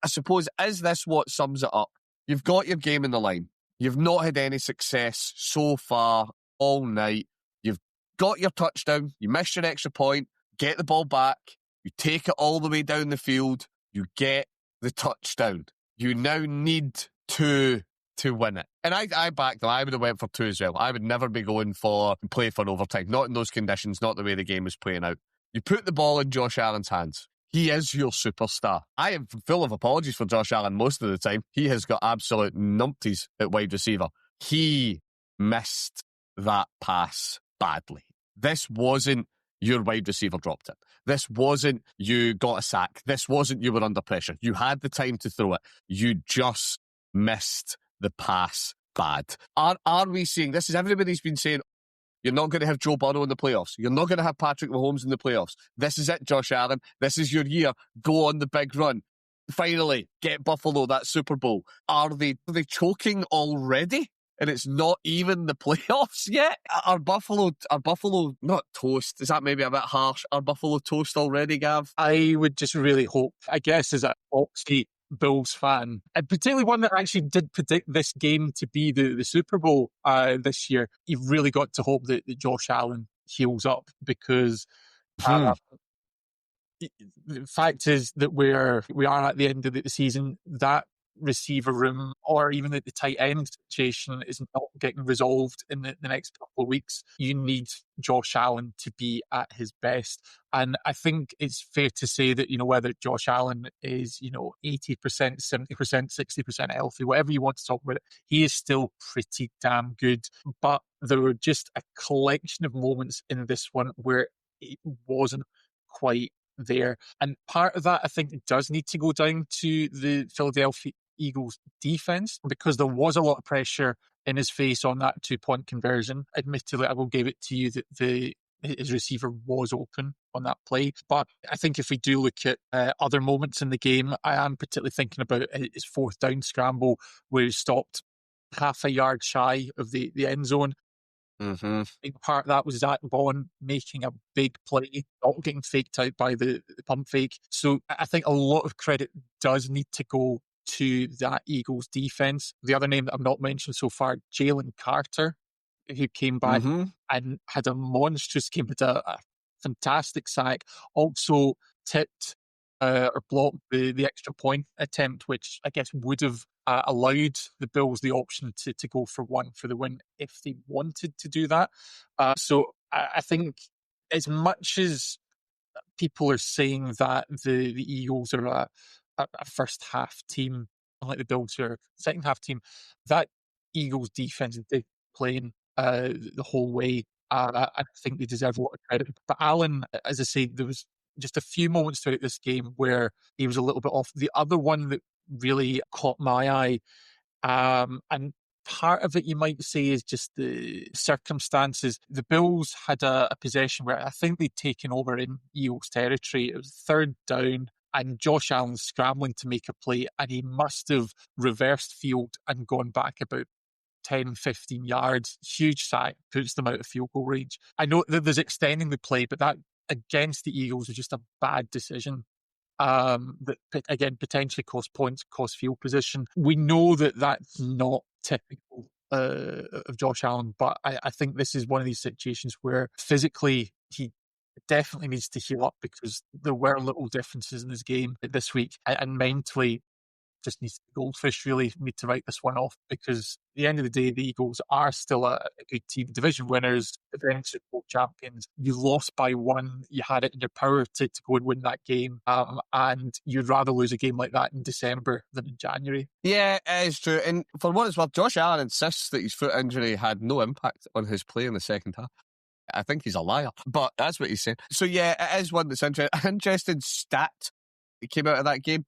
I suppose, is this what sums it up? You've got your game in the line. You've not had any success so far all night. You've got your touchdown. You missed your extra point. Get the ball back. You take it all the way down the field. You get the touchdown. You now need to win it. And I backed them. I would have went for 2 as well. I would never be going for play for overtime. Not in those conditions, not the way the game was playing out. You put the ball in Josh Allen's hands. He is your superstar. I am full of apologies for Josh Allen most of the time. He has got absolute numpties at wide receiver. He missed that pass badly. This wasn't your wide receiver dropped it. This wasn't you got a sack. This wasn't you were under pressure. You had the time to throw it. You just missed the pass bad. Are we seeing, this is everybody's been saying, you're not going to have Joe Burrow in the playoffs. You're not going to have Patrick Mahomes in the playoffs. This is it, Josh Allen. This is your year. Go on the big run. Finally, get Buffalo that Super Bowl. Are they choking already? And it's not even the playoffs yet? Are Buffalo not toast? Is that maybe a bit harsh? Are Buffalo toast already, Gav? I would just really hope, I guess, as a Oxy Bills fan, and particularly one that actually did predict this game to be the Super Bowl this year, you've really got to hope that Josh Allen heals up, because the fact is that we are at the end of the season. That receiver room, or even the tight end situation, is not getting resolved in the next couple of weeks. You need Josh Allen to be at his best. And I think it's fair to say that, whether Josh Allen is, 80%, 70%, 60% healthy, whatever you want to talk about it, he is still pretty damn good. But there were just a collection of moments in this one where it wasn't quite there. And part of that, I think, does need to go down to the Philadelphia Eagles defense, because there was a lot of pressure in his face on that 2-point conversion. Admittedly, I will give it to you that his receiver was open on that play. But I think if we do look at other moments in the game, I am particularly thinking about his 4th down scramble, where he stopped half a yard shy of the end zone. Mm-hmm. Big part of that was Zach Bond making a big play, not getting faked out by the pump fake. So I think a lot of credit does need to go to that Eagles defense. The other name that I've not mentioned so far, Jalen Carter, who came back and had a monstrous game, had a fantastic sack, also tipped or blocked the extra point attempt, which I guess would have allowed the Bills the option to go for 1 for the win if they wanted to do that. So I think, as much as people are saying that the Eagles are a first half team, unlike the Bills are a second half team, that Eagles defense did playing the whole way. I think they deserve a lot of credit. But Allen, as I say, there was just a few moments throughout this game where he was a little bit off. The other one that really caught my eye, and part of it you might say is just the circumstances. The Bills had a possession where I think they'd taken over in Eagles territory. It was 3rd down, and Josh Allen's scrambling to make a play, and he must have reversed field and gone back about 10, 15 yards. Huge sack, puts them out of field goal range. I know that there's extending the play, but that against the Eagles was just a bad decision. That again potentially cost points, cost field position. We know that that's not typical of Josh Allen, but I think this is one of these situations where physically he definitely needs to heal up because there were little differences in his game this week, and mentally just needs the goldfish really need to write this one off, because at the end of the day, the Eagles are still a good team, division winners, defending Super Bowl champions. You lost by one, you had it in your power to go and win that game, and you'd rather lose a game like that in December than in January. Yeah, it is true. And for what it's worth, Josh Allen insists that his foot injury had no impact on his play in the second half. I think he's a liar, but that's what he's saying. So yeah, it is one that's interesting stat that came out of that game.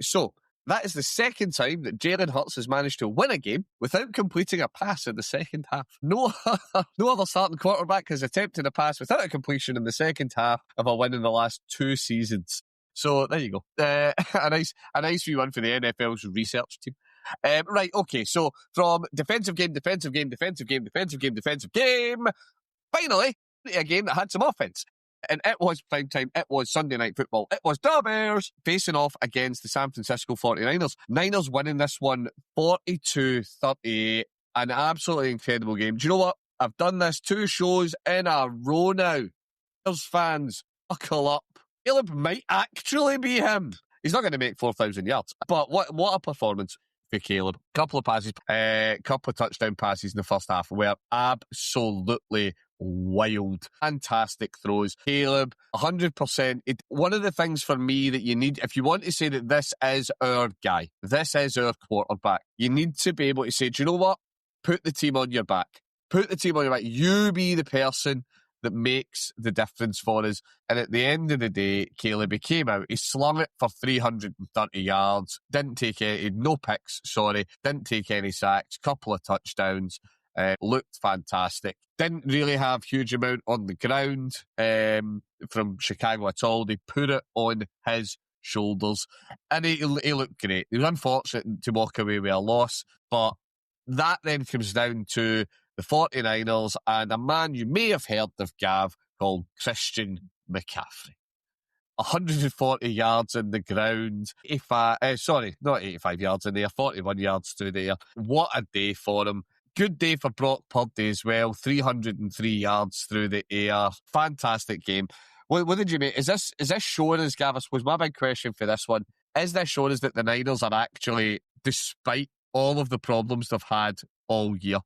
So that is the second time that Jalen Hurts has managed to win a game without completing a pass in the second half. No other starting quarterback has attempted a pass without a completion in the second half of a win in the last 2 seasons. So there you go. A nice wee one for the NFL's research team. Right, okay, so from defensive game, finally, a game that had some offense. And it was prime time. It was Sunday Night Football. It was the Bears facing off against the San Francisco 49ers. Niners winning this one 42-38. An absolutely incredible game. Do you know what? I've done this 2 shows in a row now. Bears fans, buckle up. Caleb might actually be him. He's not going to make 4,000 yards. But what a performance for Caleb. Couple of passes, couple of touchdown passes in the first half were absolutely wild. Fantastic throws. Caleb, 100%. One of the things for me that you need, if you want to say that this is our guy, this is our quarterback, you need to be able to say, do you know what? Put the team on your back. Put the team on your back. You be the person that makes the difference for us. And at the end of the day, Caleb, he came out, he slung it for 330 yards, didn't take any, no picks, didn't take any sacks, couple of touchdowns, looked fantastic. Didn't really have huge amount on the ground from Chicago at all. They put it on his shoulders, and he looked great. It was unfortunate to walk away with a loss, but that then comes down to the 49ers and a man you may have heard of, Gav, called Christian McCaffrey. 140 yards in the ground. Not 85 yards in there, 41 yards through there. What a day for him. Good day for Brock Purdy as well. 303 yards through the air. Fantastic game. What did you make? Is this showing us, Gavis, was my big question for this one. Is this showing us that the Niners are actually, despite all of the problems they've had all year,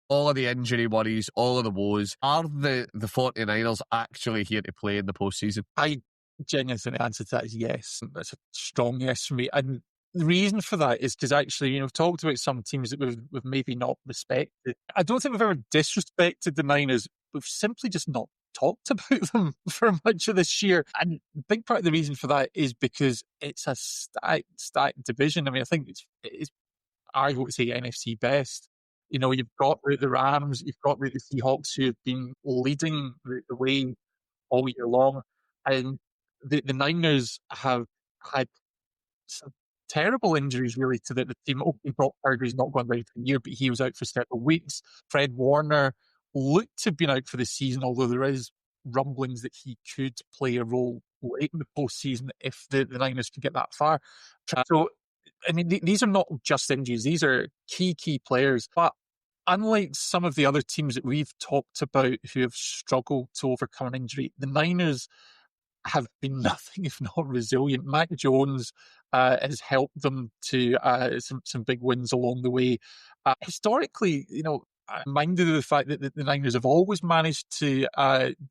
all of the injury worries, all of the woes, are the 49ers actually here to play in the postseason? I genuinely think the answer to that is yes. That's a strong yes for me. And the reason for that is because actually, we've talked about some teams that we've maybe not respected. I don't think we've ever disrespected the Niners. We've simply just not talked about them for much of this year. And a big part of the reason for that is because it's a stacked division. I mean, I think it's arguable to say NFC best. You've got the Rams, you've got the Seahawks, who have been leading the way all year long. And the Niners have had some terrible injuries, really, to the team. Brock Purdy's not going right for the year, but he was out for several weeks. Fred Warner looked to have been out for the season, although there is rumblings that he could play a role late in the postseason if the Niners could get that far. So, I mean, these are not just injuries. These are key players. But unlike some of the other teams that we've talked about who have struggled to overcome an injury, the Niners have been nothing if not resilient. Mac Jones has helped them to some big wins along the way. Historically, I'm minded of the fact that the Niners have always managed to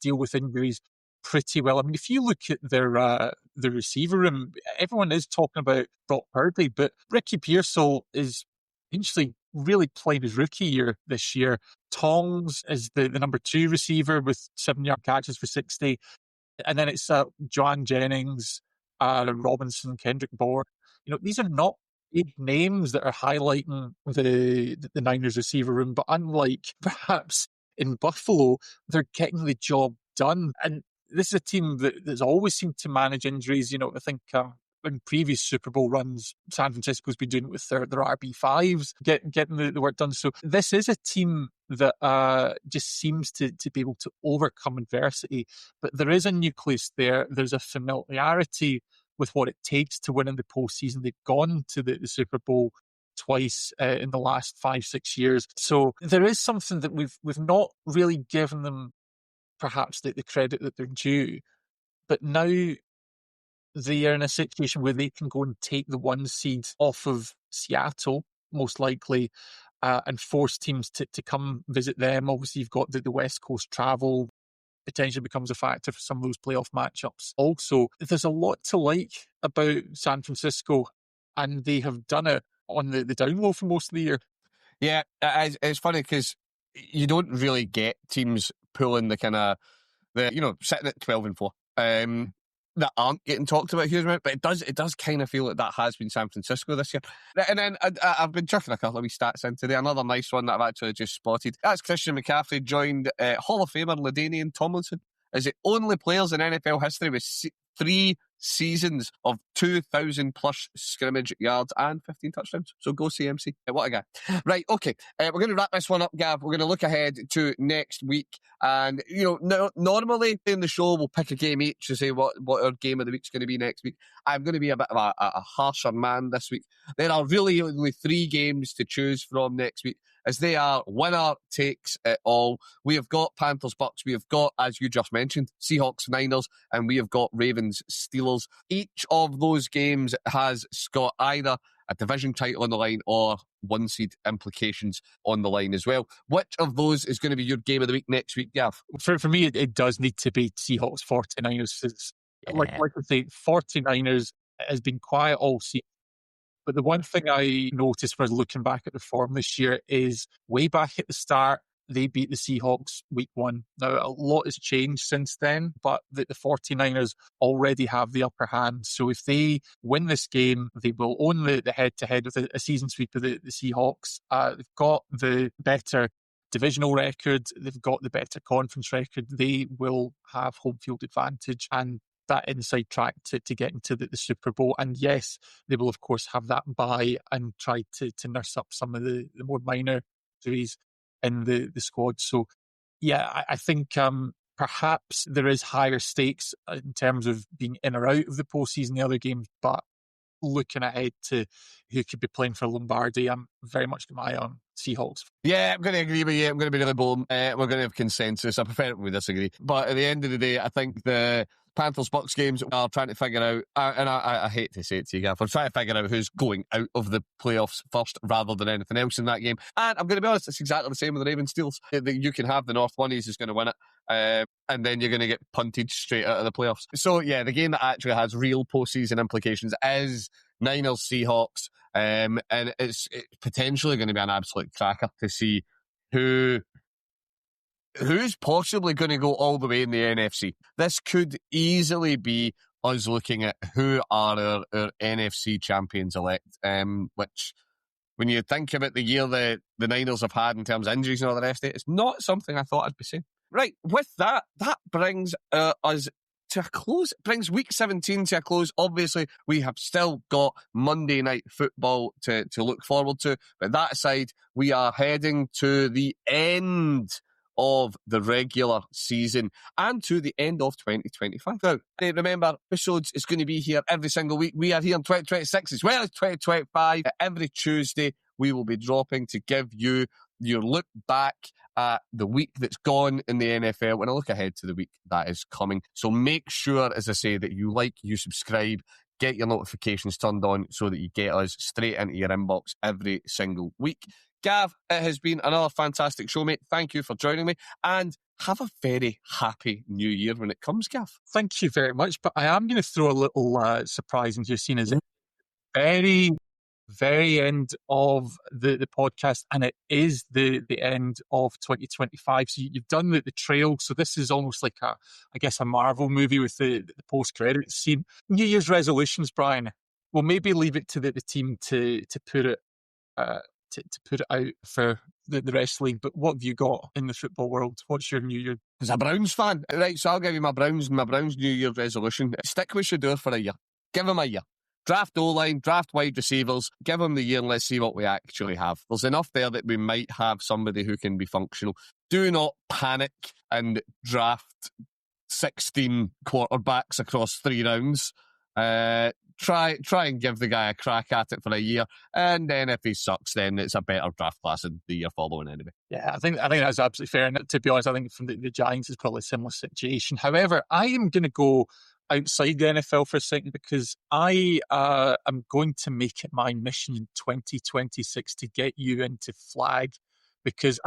deal with injuries pretty well. I mean, if you look at their receiver room, everyone is talking about Brock Purdy, but Ricky Pearsall is essentially really played his rookie year this year. Tongs is the number 2 receiver with 7-yard catches for 60. And then it's Joanne Jennings, Robinson, Kendrick Bourne. These are not big names that are highlighting the Niners receiver room, but unlike perhaps in Buffalo, they're getting the job done. And this is a team that's always seemed to manage injuries. I think in previous Super Bowl runs, San Francisco's been doing it with their RB5s, getting the work done. So this is a team that just seems to be able to overcome adversity. But there is a nucleus there. There's a familiarity with what it takes to win in the postseason. They've gone to the Super Bowl twice in the last 5-6 years. So there is something that we've not really given them perhaps the credit that they're due. But now they are in a situation where they can go and take the 1 seed off of Seattle, most likely, and force teams to come visit them. Obviously, you've got the West Coast travel, potentially becomes a factor for some of those playoff matchups. Also, there's a lot to like about San Francisco, and they have done it on the down low for most of the year. Yeah, it's funny because you don't really get teams pulling the kind of, sitting at 12-4. That aren't getting talked about a huge amount, but it does kind of feel like that has been San Francisco this year. And then I've been chucking a couple of wee stats in today. Another nice one that I've actually just spotted. That's Christian McCaffrey joined Hall of Famer LaDainian Tomlinson as the only players in NFL history with 3 seasons of 2,000 plus scrimmage yards and 15 touchdowns. So go CMC. What a guy. Right, okay. We're going to wrap this one up, Gav. We're going to look ahead to next week. And, normally in the show, we'll pick a game each to say what our game of the week's going to be next week. I'm going to be a bit of a harsher man this week. There are really only 3 games to choose from next week, as they are winner takes it all. We have got Panthers Bucks, we have got, as you just mentioned, Seahawks Niners, and we have got Ravens Steelers. Each of those games has got either a division title on the line or 1 seed implications on the line as well. Which of those is going to be your game of the week next week, Gav? For me, it does need to be Seahawks 49ers. Like I say, 49ers has been quiet all season. But the one thing I noticed when I was looking back at the form this year is way back at the start, they beat the Seahawks week 1. Now, a lot has changed since then, but the 49ers already have the upper hand. So if they win this game, they will own the head-to-head with a season sweep of the Seahawks. They've got the better divisional record. They've got the better conference record. They will have home field advantage and that inside track to get into the Super Bowl. And yes, they will of course have that bye and try to nurse up some of the more minor injuries in the squad. So yeah, I think perhaps there is higher stakes in terms of being in or out of the postseason, the other games, but looking ahead to who could be playing for Lombardi, I'm very much got my eye on Seahawks. Yeah, I'm going to agree with you. I'm going to be really bold. We're going to have consensus. I prefer it when we disagree. But at the end of the day, I think the Panthers-Bucks games are trying to figure out, and I hate to say it to you, Gav, we're trying to figure out who's going out of the playoffs first rather than anything else in that game. And I'm going to be honest, it's exactly the same with the Ravens Steelers. You can have the North Bunnies who's going to win it, and then you're going to get punted straight out of the playoffs. So yeah, the game that actually has real postseason implications is Niners-Seahawks, and it's potentially going to be an absolute cracker to see who's possibly going to go all the way in the NFC. This could easily be us looking at who are our NFC champions elect, which, when you think about the year the Niners have had in terms of injuries and all the rest of it, it's not something I thought I'd be saying. Right, with that brings us to a close. It brings week 17 to a close. Obviously, we have still got Monday Night Football to look forward to. But that aside, we are heading to the end of the regular season and to the end of 2025. Now, remember, episodes is going to be here every single week. We are here in 2026 as well as 2025. Every Tuesday, we will be dropping to give you your look back at the week that's gone in the NFL and a look ahead to the week that is coming. So make sure, as I say, that you like, you subscribe, get your notifications turned on so that you get us straight into your inbox every single week. Gav, it has been another fantastic show, mate. Thank you for joining me, and have a very happy new year when it comes, Gav. Thank you very much, but I am going to throw a little surprise into your scene as very, very end of the podcast, and it is the end of 2025. So you've done the trail, so this is almost like a Marvel movie with the post-credits scene. New Year's resolutions, Brian. We'll maybe leave it to the team to put it to put it out for the rest of the league. But what have you got in the football world? What's your New Year? As a Browns fan, right, so I'll give you my Browns New Year resolution. Stick with Shador for a year. Give him a year. Draft O-line, draft wide receivers, give them the year and let's see what we actually have. There's enough there that we might have somebody who can be functional. Do not panic and draft 16 quarterbacks across 3 rounds. Try and give the guy a crack at it for a year, and then if he sucks, then it's a better draft class in the year following anyway. Yeah, I think that's absolutely fair. And to be honest, I think from the Giants is probably a similar situation. However, I am going to go outside the NFL for a second because I am going to make it my mission in 2026 to get you into flag because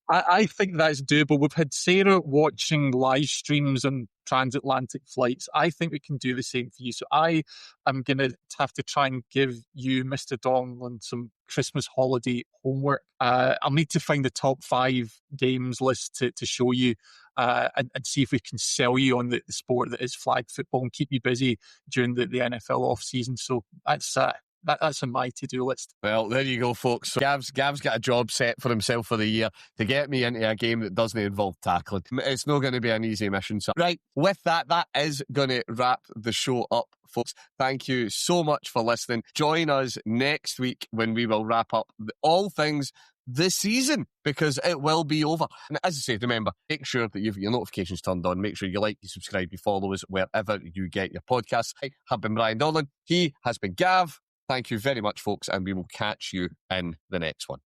I think that's doable. We've had Sarah watching live streams on transatlantic flights. I think we can do the same for you. So I am going to have to try and give you, Mr. Donlan, some Christmas holiday homework. I'll need to find the top 5 games list to show you and see if we can sell you on the sport that is flag football and keep you busy during the NFL off season. So that's on my to-do list. Well, there you go, folks. So Gav's got a job set for himself for the year to get me into a game that doesn't involve tackling. It's not going to be an easy mission. So, right, with that is going to wrap the show up, folks. Thank you so much for listening. Join us next week when we will wrap up all things this season, because it will be over. And as I say, remember, make sure that you've your notifications turned on. Make sure you like, you subscribe, you follow us wherever you get your podcasts. I have been Brian Donlan. He has been Gav. Thank you very much, folks, and we will catch you in the next one.